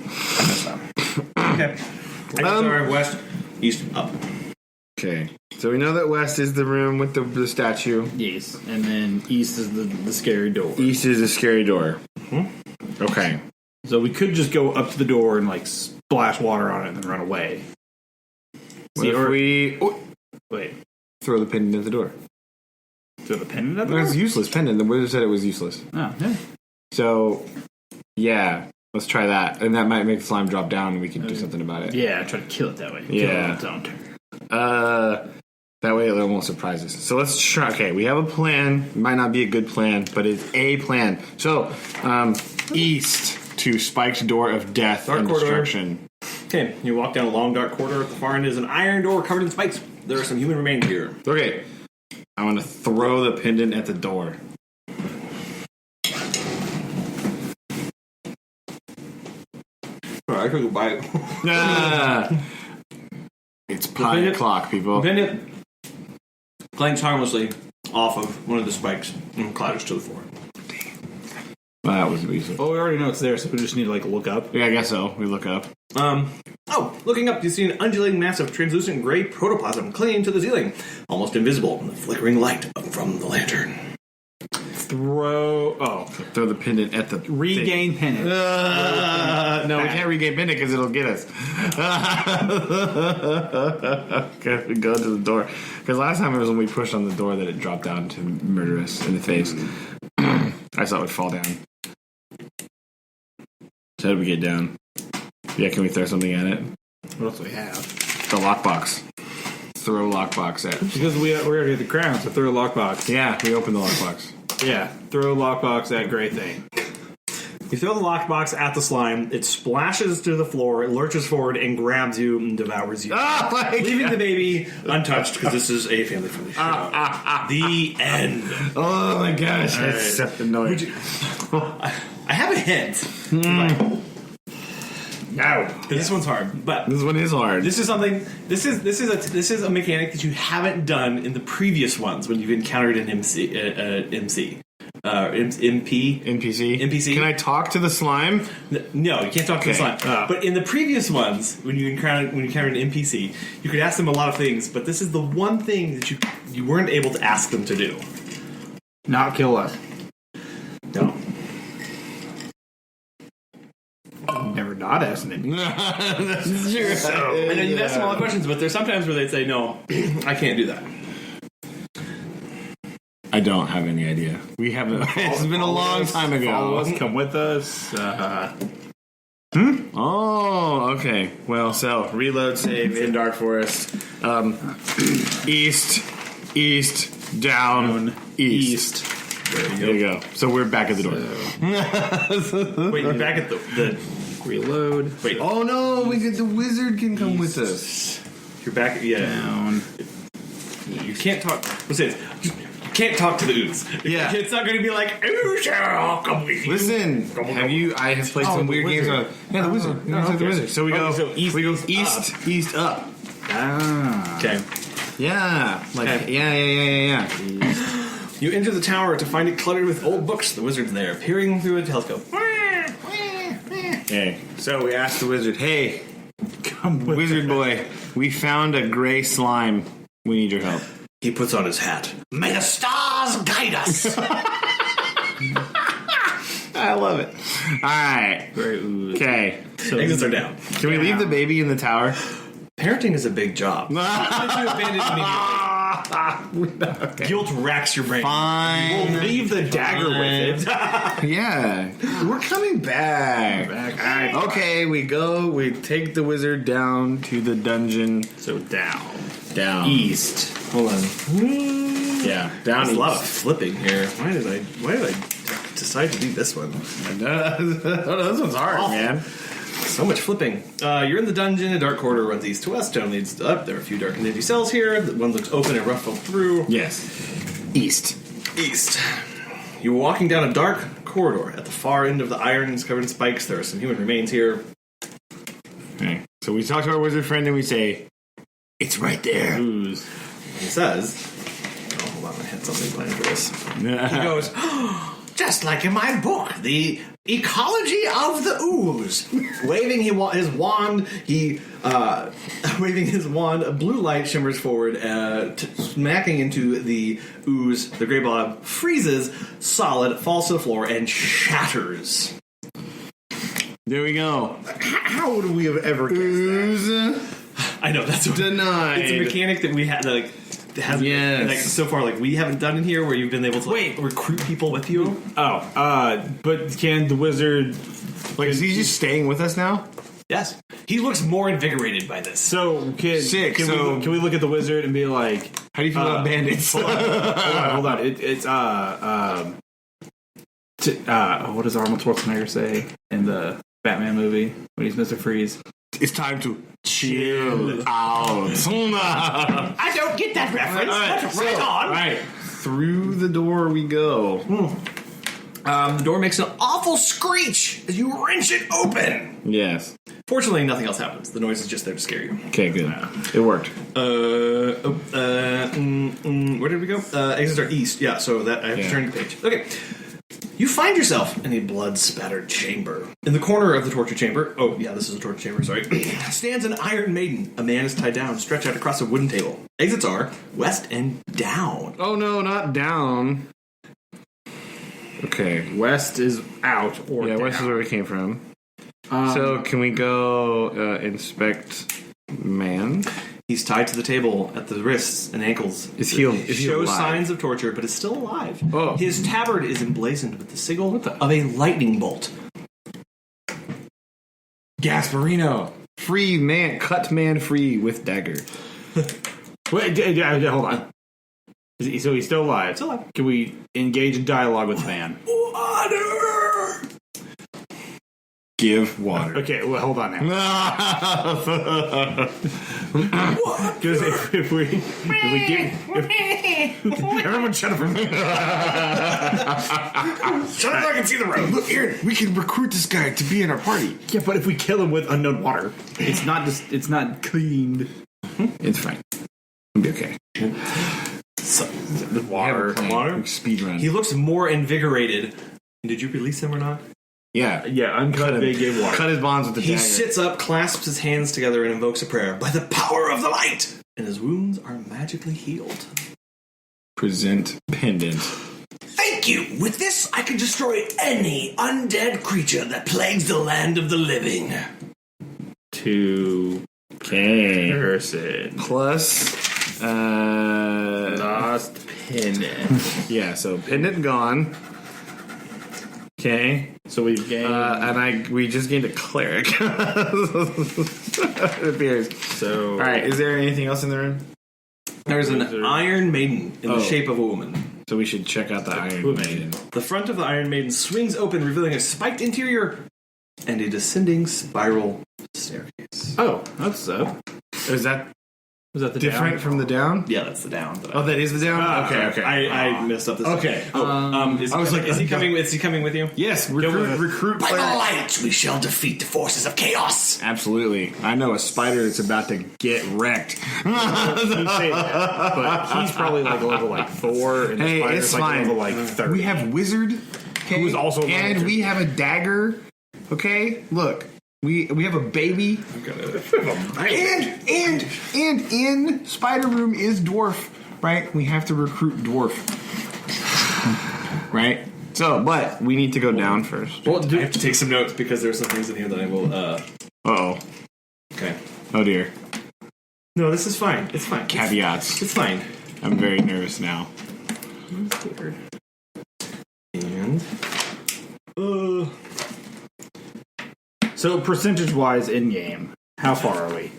Okay. Sorry, west, east, up. Okay. So we know that west is the room with the statue. Yes, and then east is the scary door. East is a scary door. Okay. So we could just go up to the door and like splash water on it and then run away. What if we Wait, throw the pendant at the door? throw the pendant up It's there? useless pendant. The wizard said it was useless. Oh, yeah. So, yeah, let's try that. And that might make the slime drop down and we can do something about it. Yeah, try to kill it that way. Kill Yeah. it on its own turn. That way it won't surprise us. So let's try. Okay, we have a plan. It might not be a good plan, but it's a plan. So, east to spiked door of death Dark and corridor. destruction. Okay, you walk down a long dark corridor. At the far end is an iron door covered in spikes. There are some human remains here. Okay, I want to throw the pendant at the door. I could go buy it. It's pie pendant- o'clock, people. Pendant clanks harmlessly off of one of the spikes and clatters to the floor. Well, that was easy. Well, we already know it's there, so we just need to like look up. Yeah, I guess so. We look up. Looking up, you see an undulating mass of translucent gray protoplasm clinging to the ceiling, almost invisible in the flickering light from the lantern. Throw Throw the pendant at the regain pendant. No, we can't regain pendant because it'll get us. Okay, we go to the door. Because last time it was when we pushed on the door that it dropped down to murder us in the face. I thought it would fall down. So how do we get down? Yeah, can we throw something at it? What else do we have? The lockbox. Throw lockbox at. Because we already have the crown, so throw a lockbox. Yeah, we open the lockbox. Yeah, throw a lockbox at Great Thing. You throw the lockbox at the slime, it splashes to the floor, it lurches forward and grabs you and devours you. Oh my Leaving the baby untouched because this is a family-friendly show. The end. Oh my gosh, that's so annoying. I have a hint. No, this one's hard, but This one is hard. this is something. This is a mechanic that you haven't done in the previous ones when you've encountered an NPC. NPC. Can I talk to the slime? No, you can't talk to the slime. But in the previous ones, when you encountered an NPC, you could ask them a lot of things. But this is the one thing that you weren't able to ask them to do. Not kill us. No. Never not asked it. That's true. I know you've asked them all the questions, but there's sometimes where they'd say, "No, I can't do that." I don't have any idea. We haven't. It's been a long time Follow ago. us, come with us. Oh, okay. Well, so reload save in Dark Forest. East, down, east. There you go. So we're back at the door. Wait, you're back at the Reload. wait. Oh no, the wizard can come with us. You're back. Yeah. Down. You're can't talk. Let's say this. You can't talk to the ooze. Yeah. It's not going to be like, ooh, I'll come with you. Listen, I have played some weird games on. Yeah, the wizard. The wizard. So we go. So east up. Ah. Okay. Yeah. Yeah. You enter the tower to find it cluttered with old books. The wizard's there, peering through a telescope. Okay. So we asked the wizard, "Hey, wizard boy, we found a gray slime. We need your help." He puts on his hat. May the stars guide us. I love it. All right. Very ooze. Okay. So exits are down. Can we leave the baby in the tower? Parenting is a big job. Once you abandon immediately, guilt racks your brain. Fine. We'll leave the dagger with it. Yeah. We're coming back. Okay, we take the wizard down to the dungeon. So down. East. Hold on. Yeah, down There's east. a lot of flipping here. Why did I decide to do this one? This one's hard, man. So much flipping. You're in the dungeon. A dark corridor runs east to west. Down leads up. There are a few dark and dingy cells here. One looks open and ruffled through. Yes. East. You're walking down a dark corridor. At the far end of the iron is covered in spikes. There are some human remains here. Okay. So we talk to our wizard friend and we say, "It's right there." Ooze. He says, "Oh, hold on, I had something planned for this." He goes, "Just like in my book, the ecology of the ooze." Waving his wand, a blue light shimmers forward, smacking into the ooze. The gray blob freezes solid, falls to the floor, and shatters. There we go. How would we have ever guessed Ooze that? I know, that's what denied. It's a mechanic that we had, like, hasn't like so far, like, we haven't done in here, where you've been able to recruit people with you. But can the wizard? Like, is he just staying with us now? Yes, he looks more invigorated by this. So can So- we look at the wizard and be like, How do you feel about bandits? hold on. What does Arnold Schwarzenegger say in the Batman movie when he's Mr. Freeze? It's time to chill out. I don't get that reference. Right on. All right, through the door we go. The door makes an awful screech as you wrench it open. Yes. Fortunately, nothing else happens. The noise is just there to scare you. Okay, good. It worked. Where did we go? Exits are east. Yeah, so that I have to turn the page. Okay. You find yourself in a blood-spattered chamber. In the corner of the torture chamber, this is a torture chamber, sorry, stands an iron maiden. A man is tied down, stretched out across a wooden table. Exits are west and down. Oh no, not down. Okay. West is out or down. West is where we came from. So can we go inspect man? He's tied to the table at the wrists and ankles. Is he shows alive? signs of torture, but is still alive. Oh. His tabard is emblazoned with the sigil of a lightning bolt. Gasparino. Free man, cut man free with dagger. Wait, hold on. So he's still alive. Still alive. Can we engage in dialogue with the man? Water! Give water. Okay, well, hold on now. Because if we give... everyone shut up for a minute. Shut up, I can see the road. Look, Aaron, we can recruit this guy to be in our party. Yeah, but if we kill him with unknown water, it's not cleaned. It's fine. It'll be okay. So, Water. Speed run. he looks more invigorated. Did you release him or not? Yeah. Yeah, uncut big game water. Cut his bonds with the He dagger. sits up, clasps his hands together, and invokes a prayer. By the power of the light! And his wounds are magically healed. Present pendant. Thank you! With this, I can destroy any undead creature that plagues the land of the living. To person. Plus, Lost pendant. yeah, so pendant gone. Okay. So we've gained... we just gained a cleric. It appears. So... Alright, is there anything else in the room? There's an iron maiden in the shape of a woman. So we should check out the Iron Maiden. The front of the Iron Maiden swings open, revealing a spiked interior and a descending spiral staircase. Oh, that's so. Is that Was that the different down? from the down? Yeah, that's the down. Oh, that is the down? Okay. I messed up this. Okay. Is he coming? Is he coming with you? Yes, recruit By the cleric. light, we shall defeat the forces of chaos. Absolutely. I know a spider that's about to get wrecked. You say that, but he's probably like level like 4, and Hey, the spider's it's like fine. level like 30. We have wizard, okay, Who's also a and wizard. we have a dagger. Okay, look, we have a baby, and in spider room is dwarf. Right, we have to recruit dwarf. Right. So, but we need to go down first. Well, I have to take some notes because there's some things in here that I will. Uh-oh. Okay. Oh dear. No, this is fine. It's fine. Caveats. It's fine. I'm very nervous now. And so percentage-wise in game, how far are we?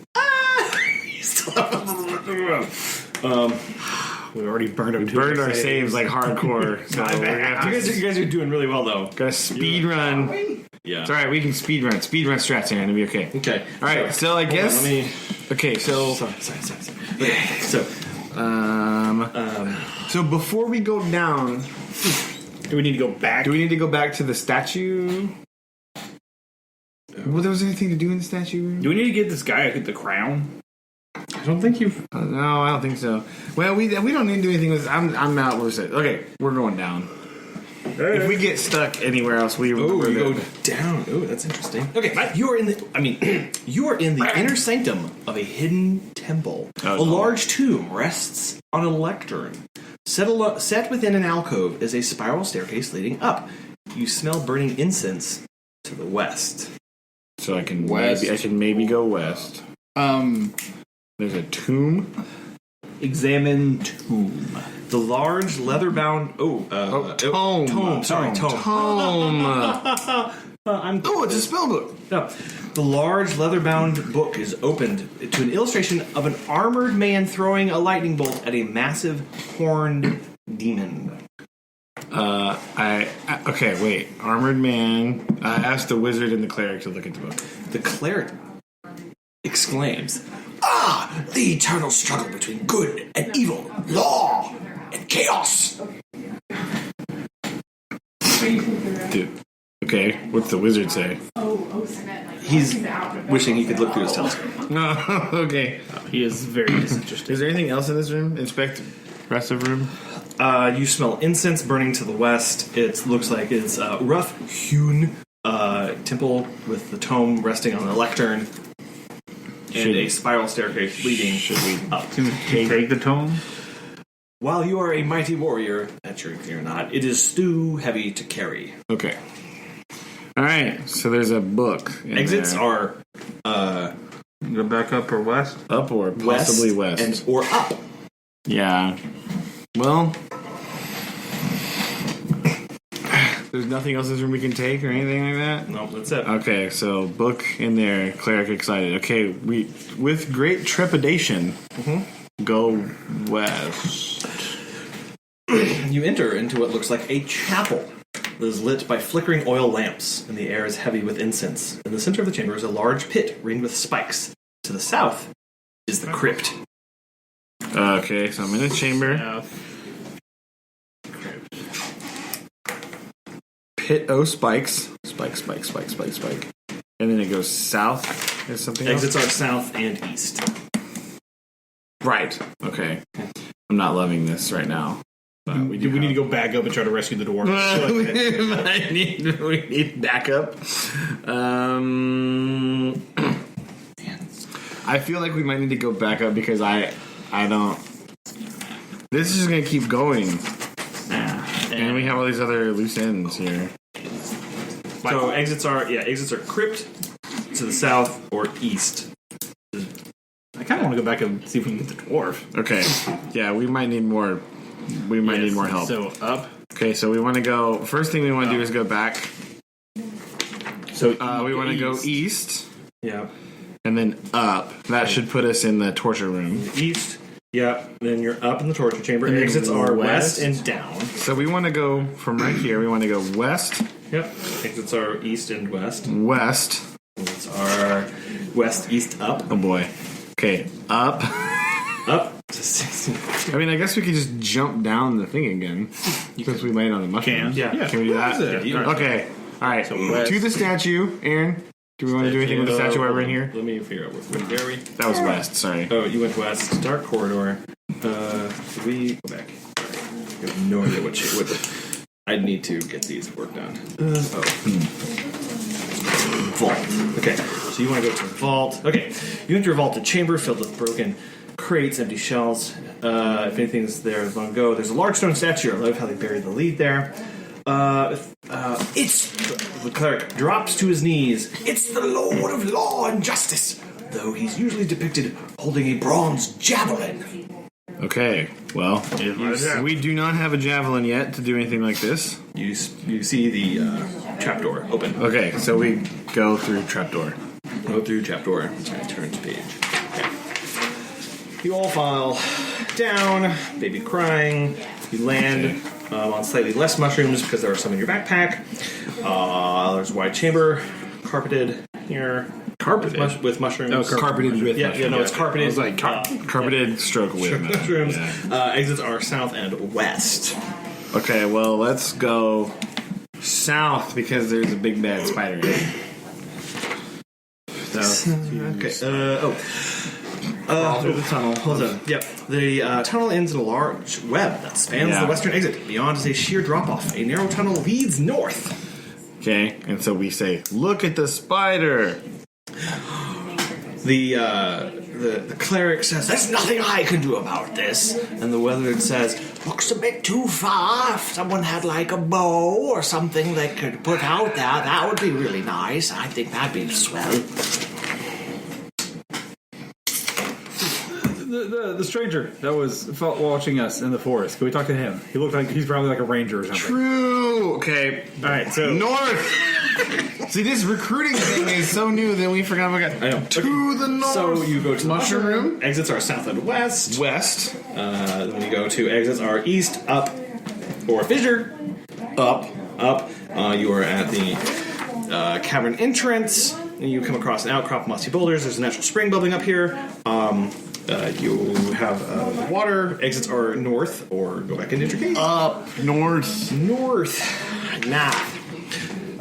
We already burned up. Burned our saves like hardcore. So we're gonna have to you guys are doing really well though. got a speed run. Yeah. It's all right. We can speed run. Speed run strats here, and it'll be okay. Okay. All right. So I guess. Let me. Okay. So. Sorry. Okay, so So before we go down, Do we need to go back? do we need to go back to the statue? Well, there was anything to do in the statue? Do we need to get this guy the crown? I don't think you've. No, I don't think so. Well, we don't need to do anything with. I'm out. What was it? Okay, we're going down. If we get stuck anywhere else, Oh, we're we good. go down. Oh, that's interesting. Okay, you are in the. I mean, you are in the inner sanctum of a hidden temple. Oh, A large tomb rests on a lectern. Set within an alcove is a spiral staircase leading up. You smell burning incense to the west. So I can West. maybe go west. There's a tomb. Examine tomb. The large leather-bound. Tome. Tome. Sorry, tome. Oh, it's a spell book. No. The large leather-bound book is opened to an illustration of an armored man throwing a lightning bolt at a massive horned demon. Okay, wait. Armored man. I asked the wizard and the cleric to look at the book. The cleric exclaims, Ah, the eternal struggle between good and evil, law and chaos. Dude. Okay, what's the wizard say? he's wishing he could look through his telescope. No, okay. He is very disinterested. Is there anything else in this room? Inspect rest of room. You smell incense burning to the west. It looks like it's a rough-hewn temple with the tome resting on a lectern and a spiral staircase leading up. Take the tome. While you are a mighty warrior, that you're not, it is too heavy to carry. Okay. All right. So there's a book. Exits there. are Go back up or west? up or possibly west. and or up. Yeah. Well, there's nothing else in this room we can take or anything like that. No, that's it. Okay, so book in there. Cleric excited. Okay, we with great trepidation go west. You enter into what looks like a chapel that is lit by flickering oil lamps, and the air is heavy with incense. In the center of the chamber is a large pit ringed with spikes. To the south is the crypt. Okay, so I'm in a chamber. Pit O spikes. Spike. And then it goes south. Is something else? Exits are south and east. Right. Okay. I'm not loving this right now. But we Do we need to go back up and try to rescue the dwarf? we need backup. I feel like we might need to go back up because I don't. This is just gonna keep going, and we have all these other loose ends here. So exits are crypt to the south or east. I kind of want to go back and see if we can get the dwarf. Okay, yeah, we might need more. We might need more help. So up. Okay, so we want to go. First thing we want to do is go back. So We want to go east Yeah. and then up. That should put us in the torture room. East. Yeah. Then you're up in the torture chamber. And then Exits are west west. and down. So we want to go from right here. We want to go west, Yep. Exits are east and west. west. Exits are west, east, up. Oh boy. Okay, up. Up to 16. I mean, I guess we could just jump down the thing again since we landed on the mushrooms. Yeah. Can we do that? Okay. All right. west. To the statue, Aaron. Do we want to do anything with the statue while we're in here? Let me figure out where are we? That was west. Sorry. Oh, you went west. Dark corridor. Did we go back? I have no idea what I'd need to get these worked on. Vault. Okay, so you want to go to the vault. Okay, you enter a vaulted chamber filled with broken crates, empty shells. If anything's there long ago, there's a large stone statue. I love how they buried the lead there. The cleric drops to his knees. It's the Lord of Law and Justice, though he's usually depicted holding a bronze javelin. Okay. Well, we do not have a javelin yet to do anything like this. You see the trapdoor open. Okay, so we go through trapdoor. Go through trapdoor. Turn to page. Okay. You all file down. Baby crying. You land on slightly less mushrooms because there are some in your backpack. There's a wide chamber, carpeted here. Carpeted? With mushrooms. Carpeted with mushrooms. Yeah, no, it's carpeted. It was like carpeted stroke with mushrooms. Yeah. Exits are south and west. Okay, well, let's go south because there's a big bad spider here. Okay. Through the tunnel. Hold on. Yep. The tunnel ends in a large web that spans the western exit. Beyond is a sheer drop-off. A narrow tunnel leads north. Okay, and so we say, look at the spider. The cleric says, "There's nothing I can do about this." And the wizard says, Looks a bit too far. If someone had like a bow or something they could put out there, that would be really nice. I think that'd be swell. The stranger that was watching us in the forest. Can we talk to him? He looked like he's probably like a ranger or something. True. Okay. All right, so North. See, this recruiting thing is so new that we forgot about it. I know. To the north. So you go to the mushroom room. Exits are south and west. West. Then you go to exits are east, up, or fissure. Up. You are at the cavern entrance. And you come across an outcrop of mossy boulders. There's a natural spring bubbling up here. You have water. Exits are north, or go back into your cave. Up. North. Now.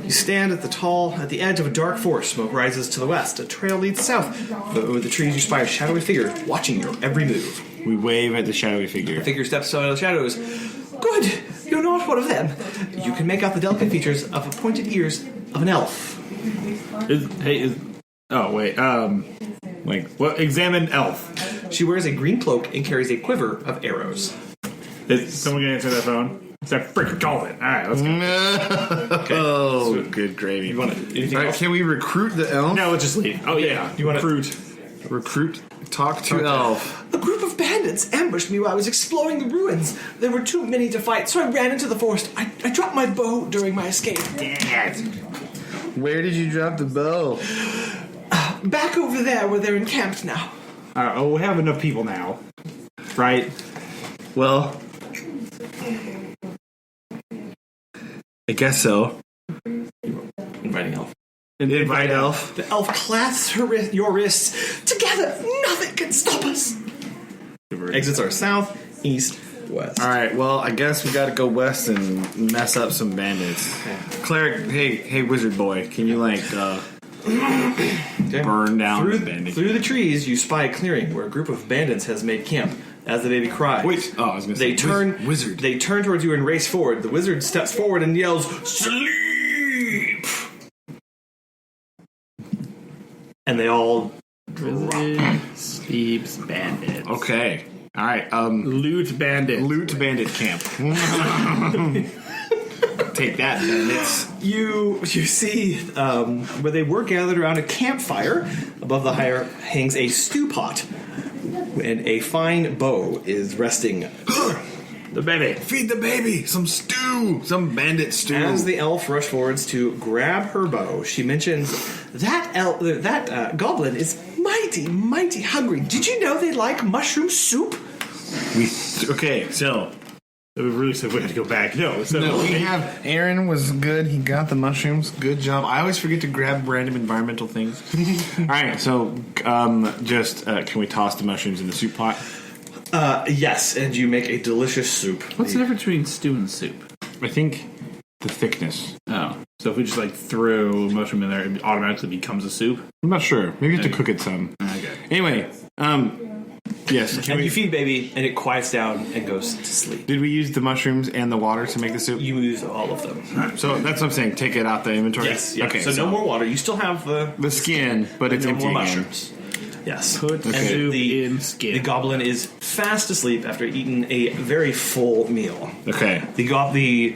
You stand at the edge of a dark forest. Smoke rises to the west. A trail leads south. Over the trees, you spy a shadowy figure watching your every move. We wave at the shadowy figure. The figure steps out of the shadows. Good! You're not one of them. You can make out the delicate features of the pointed ears of an elf. examine elf. She wears a green cloak and carries a quiver of arrows. Is someone gonna answer that phone? It's that freaking Calvin. All right, let's go. Okay. Oh, good gravy. You want anything All right, else? can we recruit the elf? No, let's just leave. Oh yeah, You wanna- Recruit. Talk to elf. A group of bandits ambushed me while I was exploring the ruins. There were too many to fight, so I ran into the forest. I dropped my bow during my escape. Where did you drop the bow? Back over there where they're encamped now. All right. Oh, we have enough people now, right? Well, I guess so. Inviting elf. Invite elf. The elf clasps your wrists. Together, nothing can stop us. Exits are south, east, west. All right. Well, I guess we got to go west and mess up some bandits. Cleric, hey, wizard boy, can you burn down the bandits? Through the trees, you spy a clearing where a group of bandits has made camp. As the baby cries, I was going to say wizard. They turn towards you and race forward. The wizard steps forward and yells, "Sleep!" And they all Sleeps bandits. Okay. All right. Loot bandit. Loot bandit camp. Take that, bandits. You see where they were gathered around a campfire. Above the fire hangs a stew pot, and a fine bow is resting. The baby. Feed the baby some stew. Some bandit stew. As the elf rushes forwards to grab her bow, she mentions that goblin is mighty hungry. Did you know they like mushroom soup? Okay, so We really said we had to go back. No, we have Aaron was good. He got the mushrooms. Good job. I always forget to grab random environmental things. All right, so can we toss the mushrooms in the soup pot? Yes, and you make a delicious soup. What's the difference between stew and soup? I think the thickness. Oh, so if we just throw mushroom in there, it automatically becomes a soup. I'm not sure. Maybe you have to cook it some. Okay. Anyway, yes. And you feed baby, and it quiets down and goes to sleep. Did we use the mushrooms and the water to make the soup? You use all of them. So that's what I'm saying. Take it out the inventory. Yes. Yeah. Okay. So no more water. You still have the skin, but it's no empty more again. mushrooms. Yes. Put soup in skin. The goblin is fast asleep after eating a very full meal. Okay. The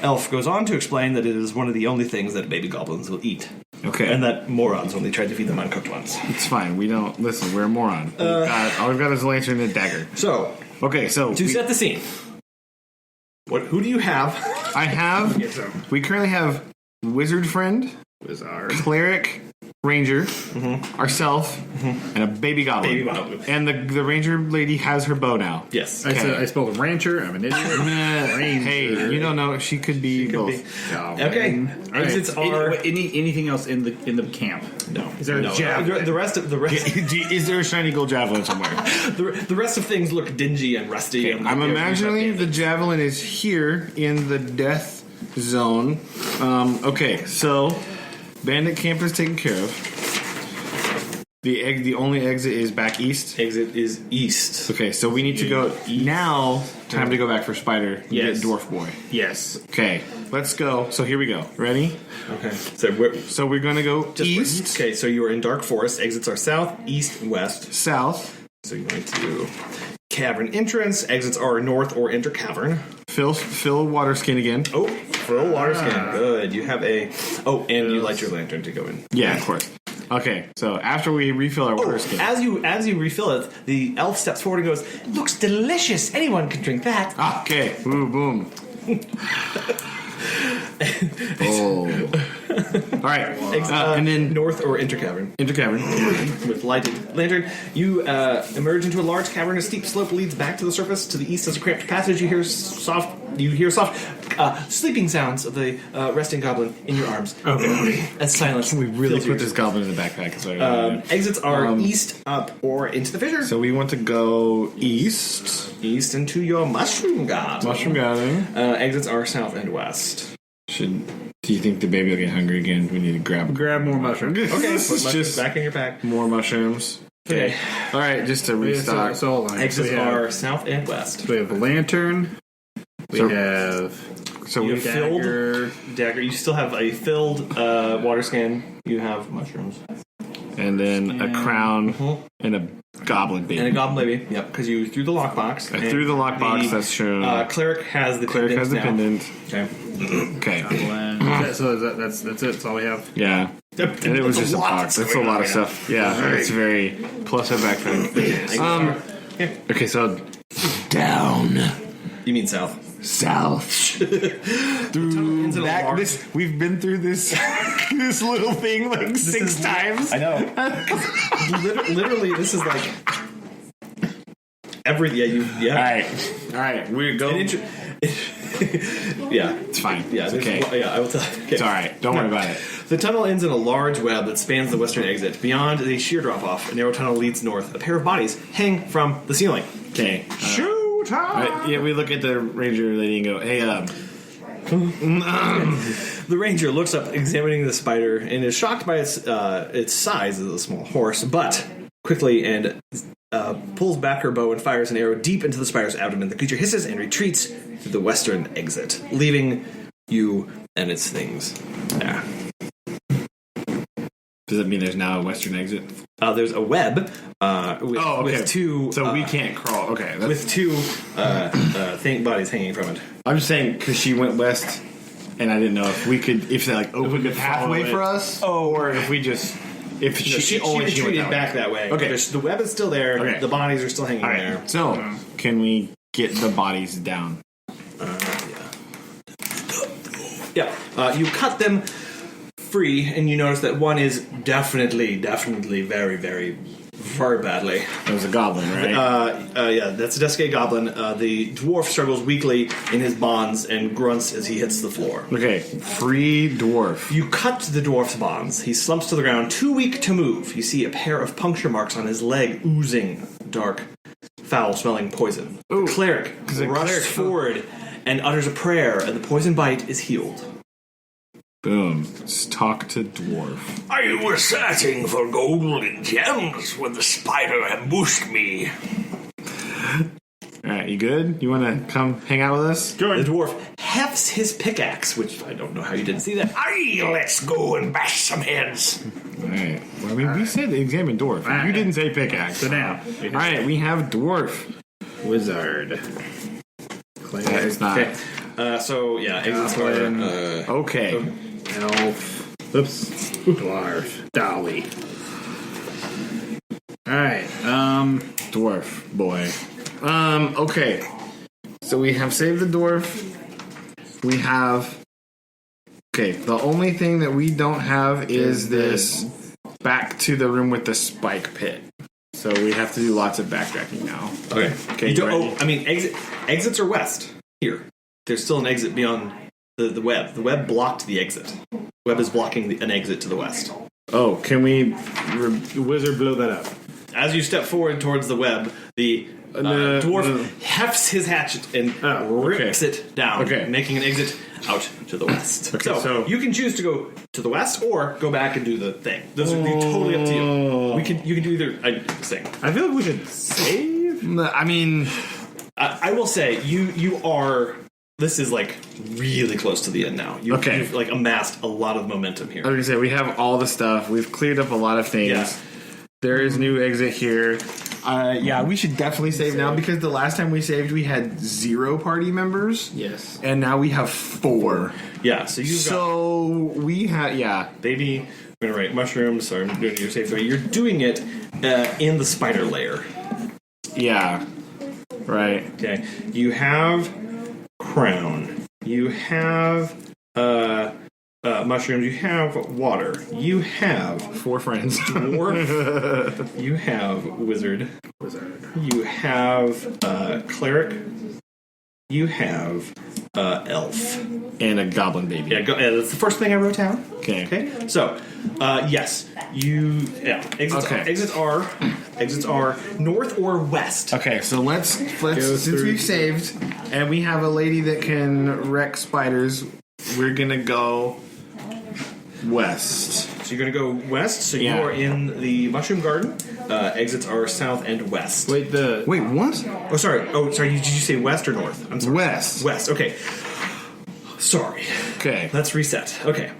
elf goes on to explain that it is one of the only things that baby goblins will eat. Okay. And that morons only tried to feed them uncooked ones. It's fine. We don't listen. We're a moron. All we've got is a lantern and a dagger. So, Okay. So to set the scene, who do you have? I have. We currently have wizard friend, Wizard. cleric, ranger, ourself, and a baby goblin. Baby goblin. And the ranger lady has her bow now. Yes. I spelled rancher. I'm an idiot. Hey, you don't know. She could be both. Oh, Okay. man. All right. Exits are anything else in the camp? no. Is there a no. javelin? The rest Is there a shiny gold javelin somewhere? the rest of things look dingy and rusty. And I'm imagining the javelin is here in the death zone. Okay, so bandit camp is taken care of. The only exit is back east. Exit is east. Okay, so we need to go now. Time to go back for spider. and Yes. Get dwarf boy. Yes. Okay, let's go. So here we go. Ready? Okay. So we're gonna go east, Okay, so you are in dark forest. Exits are south, east, and west. south. So you're going to cavern entrance. Exits are north or enter cavern. Fill water skin again. Oh, for a water scan. Good. You have a. Oh, and you light your lantern to go in. Yeah, of course. Okay, so after we refill our water skin. As you refill it, the elf steps forward and goes, "Looks delicious. Anyone can drink that." Okay, boom, boom. Oh. All right, and then north or enter cavern. enter cavern. With lighted lantern, you emerge into a large cavern. A steep slope leads back to the surface. To the east is a cramped passage. You hear soft sleeping sounds of the resting goblin in your arms. Okay. As silence. We really fills put your this goblin in the backpack. Is what I really do. exits are east, up, or into the fissure. So we want to go east. East into your mushroom garden. Mushroom garden. Exits are south and west. Do you think the baby will get hungry again? We need to grab more mushrooms. Okay, put This is mushrooms just back in your pack. more mushrooms. Okay. All right, just to restock. So hold on. Exits So we have- are south and west. We have a lantern. We So- have So You we have filled dagger. You still have a filled water skin. You have mushrooms and then a crown and a goblin baby. and a goblin baby. Yep, because you threw the lockbox. I threw the lockbox. That's true. Cleric has the Cleric pendant has the now. pendant. Okay. Okay. so that's it. That's all we have. Yeah. And it was just a box. That's a lot of stuff. Yeah, it's very plus a backpack. Okay, so down You mean south? south through back. We've been through this this little thing like six times. I know. Literally, this is like every. Yeah. All right. We go. Yeah, It's fine. yeah. It's there's- okay. Yeah, I will tell. Okay. It's all right. Don't worry about it. The tunnel ends in a large web that spans the western exit. Beyond the sheer drop-off, a narrow tunnel leads north. A pair of bodies hang from the ceiling. Okay. Shoot! Yeah, we look at the ranger lady and go, "Hey, The ranger looks up, examining the spider, and is shocked by its size as a small horse, but quickly and pulls back her bow and fires an arrow deep into the spider's abdomen. The creature hisses and retreats through the western exit, leaving you and its things there. does that mean there's now a western exit? There's a web with two. So we can't crawl. Okay. with two bodies hanging from it. I'm just saying because she went west, and I didn't know if we could, if they like opened a pathway for us, or if we just, if She went retreated back that way. Okay. The web is still there. Okay. The bodies are still hanging All there. right. So can we get the bodies down? Yeah. You cut them free, and you notice that one is definitely very, very badly. It was a goblin, right? Yeah, that's a Deske goblin. The dwarf struggles weakly in his bonds and grunts as he hits the floor. Okay. Free dwarf. You cut the dwarf's bonds. He slumps to the ground, too weak to move. You see a pair of puncture marks on his leg, oozing dark foul-smelling poison. Ooh. The cleric rushes forward and utters a prayer, and the poison bite is healed. Boom. Let's talk to dwarf. I was searching for gold and gems when the spider ambushed me. Alright, you good? You want to come hang out with us? The dwarf hefts his pickaxe, which I don't know how you didn't see that. Aye, let's go and bash some heads. Alright. Well, I mean, we said examine dwarf. Alright. You didn't say pickaxe. So now, Alright, we have dwarf. wizard. That is not. Okay. Exits are... Okay. Elf. Oops. Dwarf. Dolly. Alright, Dwarf boy. Okay. So we have saved the dwarf. We have. Okay, the only thing that we don't have is this back to the room with the spike pit. So we have to do lots of backtracking now. Okay. Okay, you ready? Exits are west. Here. There's still an exit beyond the web. The web blocked the exit. The web is blocking an exit to the west. Oh, can we? wizard blow that up. As you step forward towards the web, the dwarf hefts his hatchet and rips it down, making an exit out to the west. Okay, so you can choose to go to the west or go back and do the thing. Those are totally up to you. You can do either thing. I feel like we should save. I mean, I will say you are. This is like really close to the end now. You've like amassed a lot of momentum here. I was gonna say we have all the stuff. We've cleared up a lot of things. Yeah. There is new exit here. We should definitely save now because the last time we saved, we had 0 party members. Yes. And now we have 4. Yeah, so we have, baby, I'm going to write mushrooms. Sorry, I'm doing your safe way. You're doing it in the spider layer. Yeah. Right. Okay. You have crown. You have mushrooms. You have water. You have 4 friends. dwarf. You have wizard. You have cleric. You have elf. And a goblin baby. Yeah, that's the first thing I wrote down. Okay. So, yes, exits are north or west. Okay, so let's since we've saved and we have a lady that can wreck spiders, we're gonna go west. So you're gonna go west. So you are in the mushroom garden. Exits are south and west. Wait, what? Oh, sorry. Did you say west or north? I'm sorry. West. West. Okay. Sorry. Okay. Let's reset. Okay.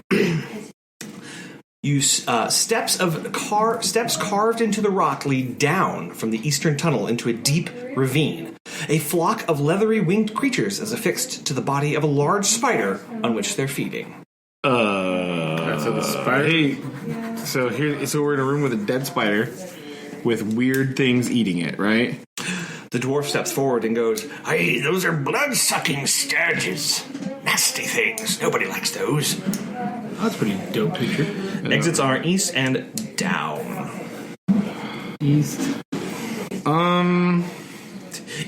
You steps carved into the rock lead down from the eastern tunnel into a deep ravine. A flock of leathery winged creatures is affixed to the body of a large spider on which they're feeding. So the spider. Hey, so we're in a room with a dead spider with weird things eating it, right? The dwarf steps forward and goes, Hey, those are blood-sucking sturges. Nasty things. Nobody likes those. That's a pretty dope picture. Exits are east and down. East.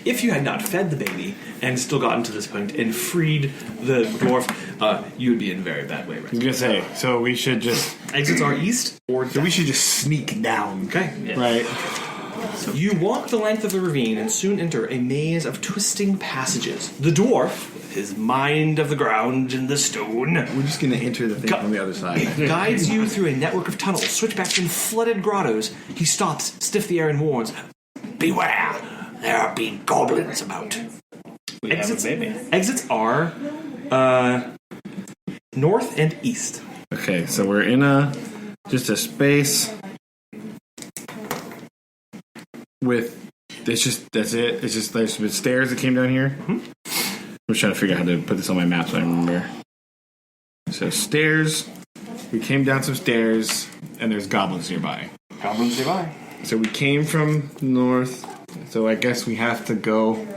If you had not fed the baby and still gotten to this point and freed the dwarf, you would be in a very bad way right I was gonna say, so we should just Exits are east or down. we should just sneak down. Okay. Yeah. Right. You walk the length of the ravine and soon enter a maze of twisting passages. The dwarf, with his mind of the ground and the stone, We're just gonna enter the thing from the other side. guides you through a network of tunnels, switchbacks, and flooded grottos. He stops, stiff the air, and warns, Beware, there be goblins about. Exits are north and east. Okay, so we're in just a space with that's it. It's just there's some stairs that came down here. I'm just trying to figure out how to put this on my map so I remember. So stairs. We came down some stairs, and there's goblins nearby. So we came from north. So I guess we have to go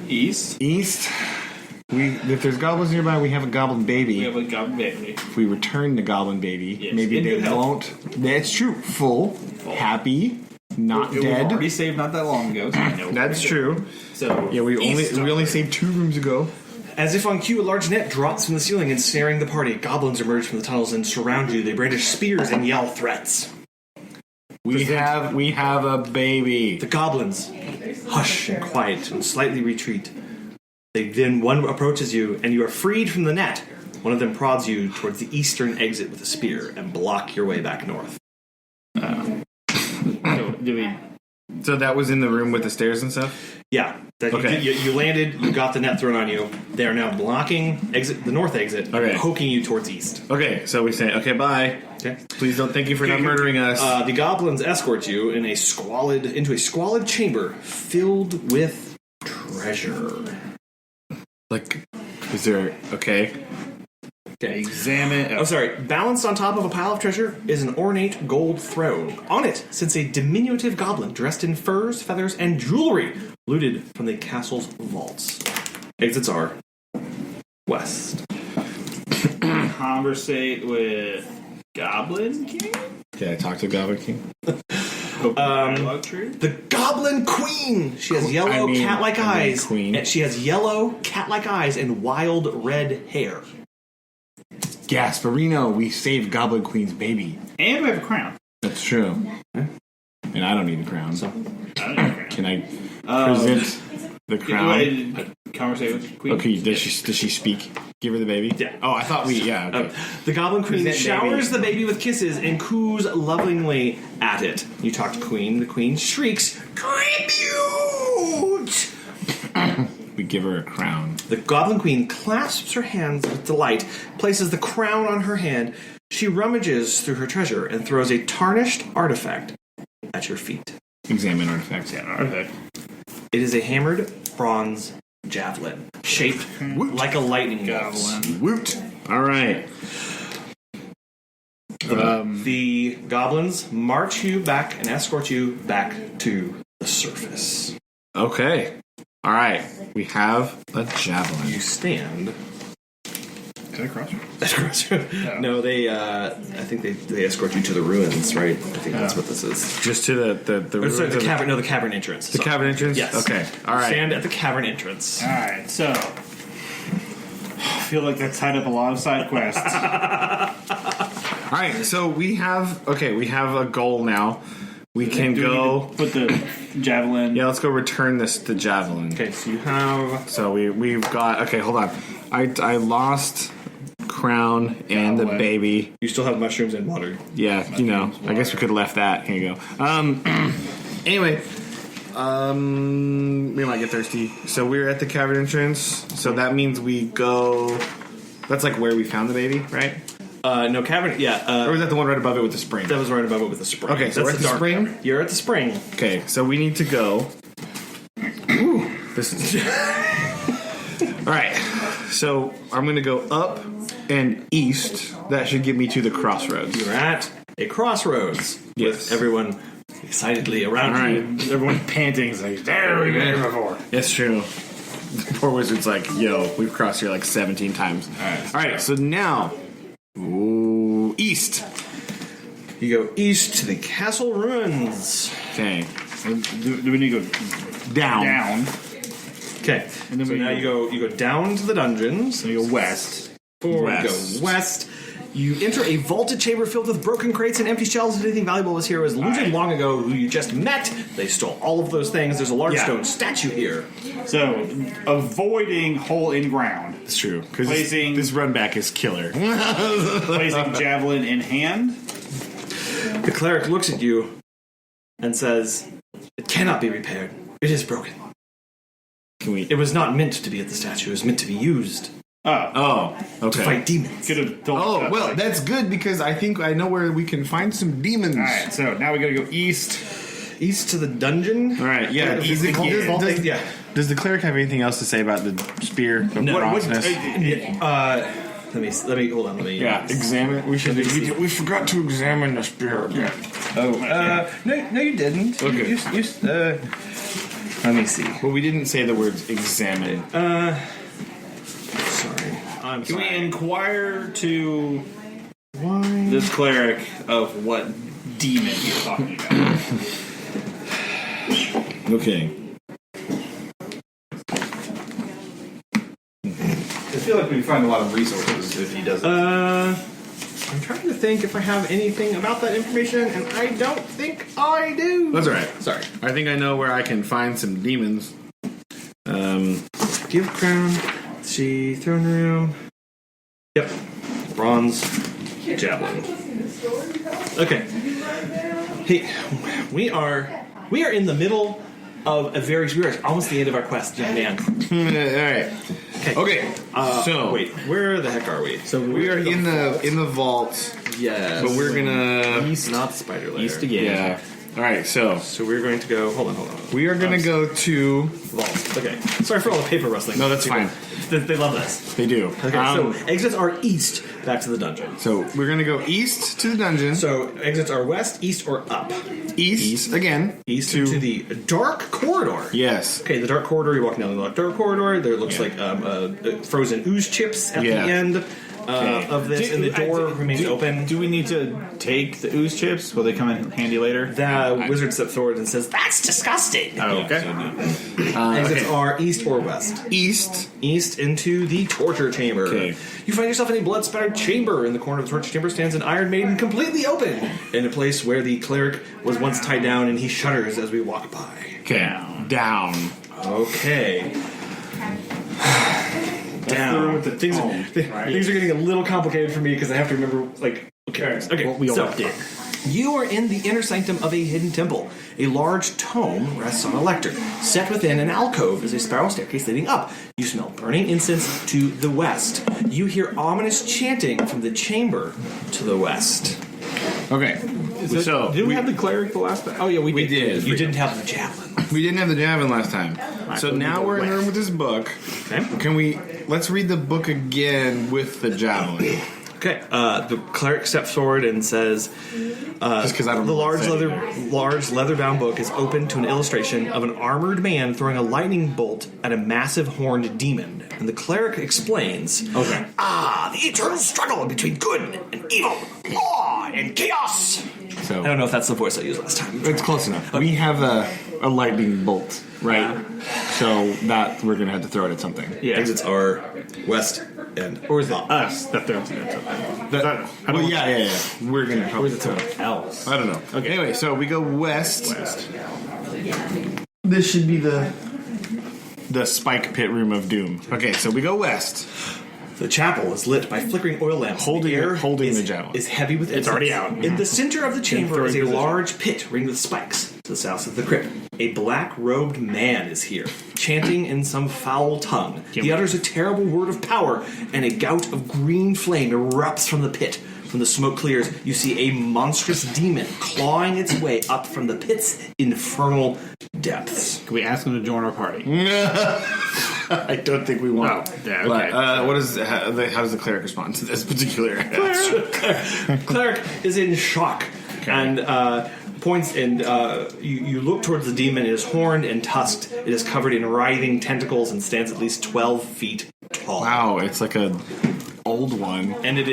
East. If there's goblins nearby, we have a goblin baby. We have a goblin baby. If we return the goblin baby, Yes, maybe in they good health. won't. That's true. Full, happy, not We've dead. already saved not that long ago. So I know. That's true. So Yeah, we only saved 2 rooms ago. As if on cue, a large net drops from the ceiling, ensnaring the party. Goblins emerge from the tunnels and surround you. They brandish spears and yell threats. We have a baby. The goblins hush and quiet and slightly retreat. Then one approaches you, and you are freed from the net. One of them prods you towards the eastern exit with a spear and block your way back north. So that was in the room with the stairs and stuff? Yeah. Okay. You landed, you got the net thrown on you. They are now blocking the north exit, Okay. poking you towards east. Okay, so we say, okay, bye. Okay. Please don't thank you for not murdering us. The goblins escort you into a squalid chamber filled with treasure. Like, is there... Okay. Okay. Examine. Oh, sorry. Balanced on top of a pile of treasure is an ornate gold throne. On it sits a diminutive goblin dressed in furs, feathers, and jewelry looted from the castle's vaults. Exits are west. Conversate with Goblin King? Can I talk to Goblin King? The Goblin Queen. She has yellow cat-like eyes. Queen. And she has yellow cat-like eyes and wild red hair. Gasparino, we saved Goblin Queen's baby. And we have a crown. That's true. And I don't need a crown. I don't have a crown. Can I present the crown? Conversate with Queen. Okay, does she speak? Give her the baby? Yeah. Oh, I thought okay. The Goblin Queen Present showers baby. the baby with kisses and coos lovingly at it. You talk to Queen. The Queen shrieks, "Tribute!" We give her a crown. The Goblin Queen clasps her hands with delight, places the crown on her hand. She rummages through her treasure and throws a tarnished artifact at your feet. Examine artifacts. Okay. It is a hammered bronze javelin, shaped like a lightning bolt. Woot! All right. The goblins march you back and escort you back to the surface. Okay. All right. We have a javelin. You stand. Is that a crossroad? That's crossroad. No, they. I think they escort you to the ruins, right? I think that's what this is. Just to the Or, sorry, the cavern. No, the cavern entrance. The cavern entrance? Yes. Okay. All right. Stand at the cavern entrance. Alright, so. I feel like that's tied up a lot of side quests. All right. So we have a goal now. We can go. Put the javelin. Yeah, let's go return the javelin. Okay, so you have. So we've got. Okay, hold on. I lost crown and the baby. You still have mushrooms and water. Yeah, I guess we could have left that. Here you go. Anyway, we might get thirsty. So we're at the cavern entrance. So that means we go. That's like where we found the baby, right? No, cavern. Yeah. Or was that the one right above it with the spring? That was right above it with the spring. Okay, so we're at the dark spring? cavern. You're at the spring. Okay, so we need to go. Ooh, this is. All right, so I'm going to go up and east. That should get me to the crossroads. You're at a crossroads with everyone excitedly around All right. you. Everyone panting. It's like, there we've been here before. That's true. The poor wizard's like, yo, we've crossed here like 17 times. All right, so now, east. You go east to the castle ruins. Okay, Do we need to go down? Okay, And then so we now go- you go down to the dungeons. We go west. Forward, West. go west. You enter a vaulted chamber filled with broken crates and empty shelves. If anything valuable was here, it was looted long ago. Who you just met. They stole all of those things. There's a large Yeah. stone statue here. So, avoiding hole in ground. it's true. Because Placing- this run back is killer. Placing javelin in hand. The cleric looks at you and says, "It cannot be repaired. It is broken. Can we? It was not meant to be at the statue. It was meant to be used Oh, to okay. fight demons." Could have told Oh, us, well, like- that's good because I think I know where we can find some demons. Alright, so now we gotta go east. East to the dungeon. All right, yeah. Does the cleric- yeah. Does the cleric have anything else to say about the spear of bronzeness? Let me hold on. Let me. Examine. We forgot to examine the spear. Yeah. No, you didn't. Okay. Let me see. Well, we didn't say the words examine. Sorry. I'm Can we sorry. inquire to this cleric of what demon you're talking about? Okay. I feel like we find a lot of resources if he doesn't. I'm trying to think if I have anything about that information, and I don't think I do. That's all right. Sorry. I think I know where I can find some demons. Give crown. Let's see. Throne room. Yep. Bronze. Javelin. Okay. Hey, we are in the middle of we are almost the end of our quest, young man. All right. Okay. So Wait, where the heck are we? So we are in the vault. Yes. But we're gonna east, not the spider lair. East again. Yeah. All right. So So we're going to go. Hold on. we are gonna go to. Vault. Okay. Sorry for all the paper rustling. No, that's fine. They love this. They do. Okay. So exits are east, back to the dungeon. So we're gonna go east to the dungeon. So exits are west, east, or up. East again. East to the dark corridor. Yes. Okay, the dark corridor. You're walking down the dark corridor. There looks like frozen ooze chips at the end of this, and the door remains open. Do we need to take the ooze chips? Will they come in handy later? The wizard steps forward and says, "That's disgusting." Oh, okay. Exits are east or west. East. East into the torture chamber. Okay. You find yourself in a blood-spattered chamber. In the corner of the torture chamber stands an Iron Maiden completely open, in a place where the cleric was once tied down, and he shudders as we walk by. Okay. Down. Okay. Down. Things are getting a little complicated for me because I have to remember, okay. What we all did. You are in the inner sanctum of a hidden temple. A large tome rests on a lectern. Set within an alcove is a spiral staircase leading up. You smell burning incense to the west. You hear ominous chanting from the chamber to the west. Okay. So Did we have the cleric the last time? Oh, yeah, we did. You didn't have the javelin. we didn't have the javelin last time. So now we're in the room with this book. Okay. Let's read the book again with the javelin. Okay. The cleric steps forward and says, Just because I don't the know large leather-bound book is open to an illustration of an armored man throwing a lightning bolt at a massive horned demon. And the cleric explains, Okay. The eternal struggle between good and evil, law and chaos. So I don't know if that's the voice I used last time. it's close enough. We have a lightning bolt, right? So that we're gonna have to throw it at something. Yeah. Exits are west and Or is it us that throws it at something? Well, yeah. We're gonna. Or is it someone else? I don't know. Okay. Anyway, so we go west. This should be the spike pit room of doom. Okay, so we go west. the chapel is lit by flickering oil lamps. Holding the the javelin. is heavy with incense. It's already out. In the center of the chamber is a large pit ringed with spikes. To the south of the crypt, a black-robed man is here, chanting in some foul tongue. He utters a terrible word of power, and a gout of green flame erupts from the pit. When the smoke clears, you see a monstrous demon clawing its way up from the pit's infernal depths. Can we ask him to join our party? I don't think we want. Oh, yeah, okay. But, how does the cleric respond to this particular? Cleric is in shock and points, and you look towards the demon. It is horned and tusked. It is covered in writhing tentacles and stands at least 12 feet tall. Wow, it's like a old one. And it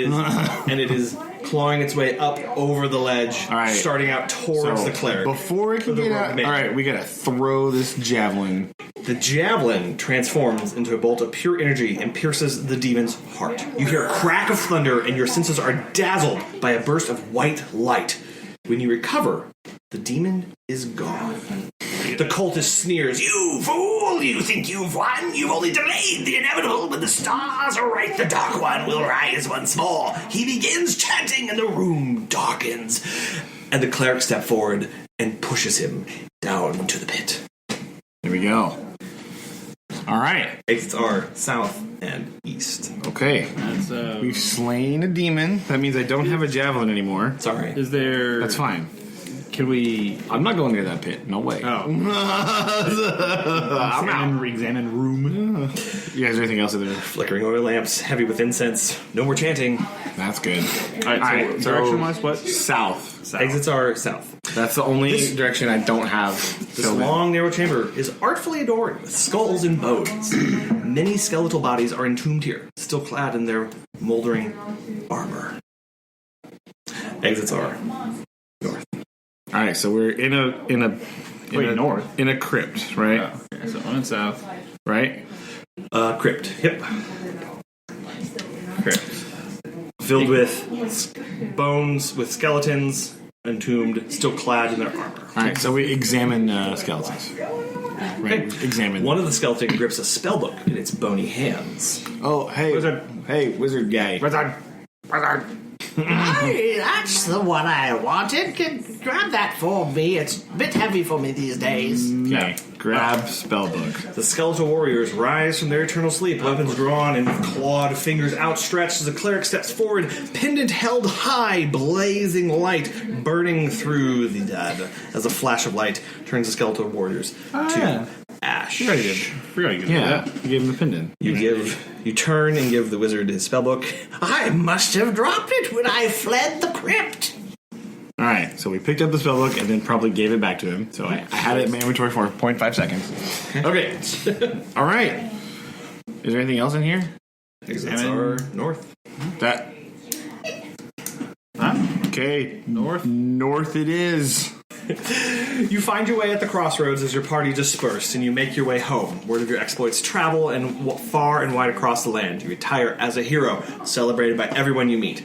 is clawing its way up over the ledge, starting out towards the cleric. Before it can get out, all right, we gotta throw this javelin. The javelin transforms into a bolt of pure energy and pierces the demon's heart. You hear a crack of thunder, and your senses are dazzled by a burst of white light. When you recover, the demon is gone. The cultist sneers, "You fool! You think you've won? You've only delayed the inevitable. When the stars are right, the Dark One will rise once more." He begins chanting, and the room darkens. And the cleric steps forward and pushes him down to the pit. There we go. All right. Exits are south and east. Okay. That's, We've slain a demon. That means I don't have a javelin anymore. Sorry. is there... That's fine. Can we... I'm not going near that pit. No way. Oh. Examine room. You guys, anything else in there? Flickering oil lamps, heavy with incense. No more chanting. That's good. All right, so direction-wise, what? South. Exits are south. That's the only direction I don't have. This long, narrow chamber is artfully adorned with skulls and bones. Many skeletal bodies are entombed here, still clad in their moldering armor. Exits are north. All right, so we're in a north. in a crypt, right? Oh, okay, so on and south. Right. Crypt. Yep. Crypt. filled with bones, with skeletons, entombed, still clad in their armor. All right, so we examine skeletons. Right, examine. One of the skeletons grips a spellbook in its bony hands. Oh, hey, wizard guy. Wizard. Hey, that's the one I wanted. Grab that for me. It's a bit heavy for me these days. Okay, grab spellbook. The skeletal warriors rise from their eternal sleep, weapons drawn and with clawed fingers outstretched as the cleric steps forward, pendant held high, blazing light burning through the dead as a flash of light turns the skeletal warriors to ash. Yeah, you gave him the pendant. You turn and give the wizard his spellbook. I must have dropped it when I fled the crypt. All right, so we picked up the spellbook and then probably gave it back to him. So I had it in my inventory for 0.5 seconds. Okay. All right. Is there anything else in here? That's our north. That. Okay. North it is. You find your way at the crossroads as your party dispersed, and you make your way home. Word of your exploits travel and far and wide across the land. You retire as a hero, celebrated by everyone you meet.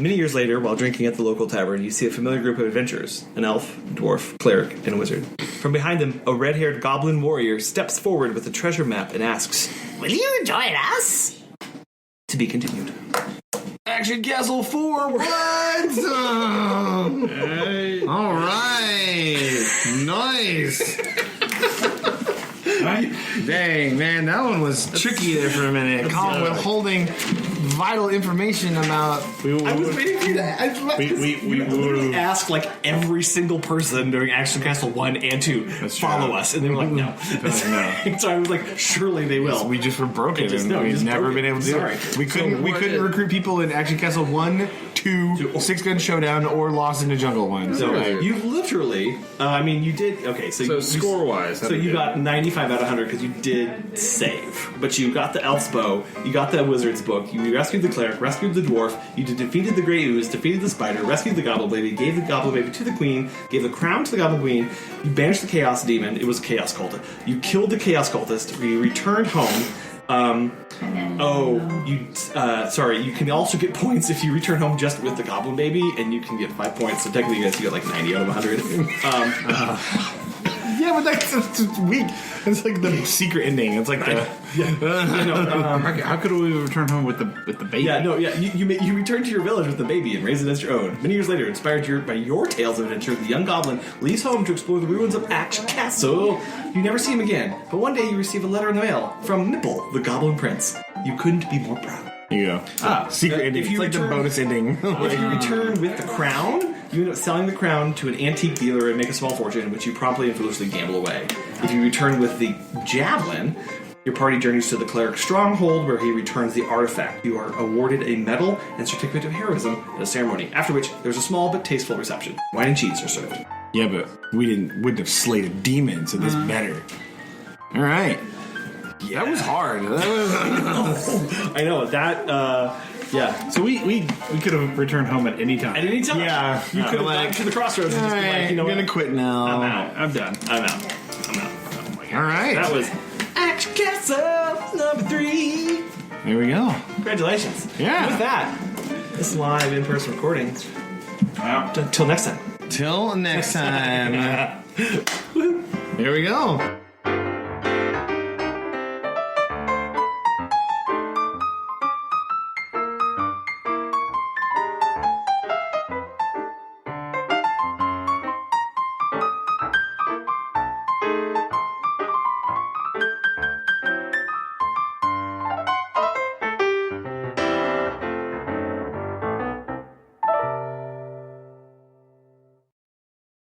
Many years later, while drinking at the local tavern, you see a familiar group of adventurers: an elf, dwarf, cleric, and a wizard. From behind them, a red-haired goblin warrior steps forward with a treasure map and asks, Will you join us? to be continued. Action Castle 4, what? All right. Nice. Dang, man, that one was tricky there for a minute. Colin withholding vital information about... I was waiting for you to We literally asked like every single person during Action Castle 1 and 2 follow us, and they were like, no. No. So I was like, surely they will. We just were broken, Just- and no, we've just never broken. been able to do Sorry. it. We couldn't So, recruit people in Action Castle 1, 2, Six Gun Showdown, or Lost in the Jungle 1. So So you literally, you did, okay, so score-wise, so you got 95 out of 100 because you did save. But you got the elf's bow, you got the wizard's book, you rescued the cleric, rescued the dwarf, you defeated the grey ooze, defeated the spider, rescued the goblin baby, gave the goblin baby to the queen, gave the crown to the goblin queen, you banished the chaos demon, it was a chaos cultist, you killed the chaos cultist, you returned home. You can also get points if you return home just with the goblin baby, and you can get 5 points. So technically, you guys get like 90 out of 100. yeah, but that's weak. It's like the secret ending. It's like How could we return home with the baby? You return to your village with the baby and raise it as your own. Many years later, inspired by your tales of adventure, the young goblin leaves home to explore the ruins of Ash Castle. You never see him again, but one day you receive a letter in the mail from Nipple, the Goblin Prince. You couldn't be more proud. Here you go. Secret ending. If you it's like return- the bonus ending. If you return with the crown, you end up selling the crown to an antique dealer and make a small fortune, which you promptly and foolishly gamble away. If you return with the javelin, your party journeys to the cleric's stronghold, where he returns the artifact. You are awarded a medal and certificate of heroism at a ceremony, after which there's a small but tasteful reception. Wine and cheese are served. Yeah, but we wouldn't have slayed a demon, so this better. All right. Yeah. That was hard. I know that. Yeah. So we could have returned home at any time. At any time. Yeah. You could have gone to the crossroads and All just been right, like, you know I'm what? gonna quit now. I'm out. I'm done. I'm out. Oh my god. All right. That was Action Castle number 3. There we go. Congratulations. Yeah. With that, this is live in-person recording. Wow. Until next time. Till next time. Here we go.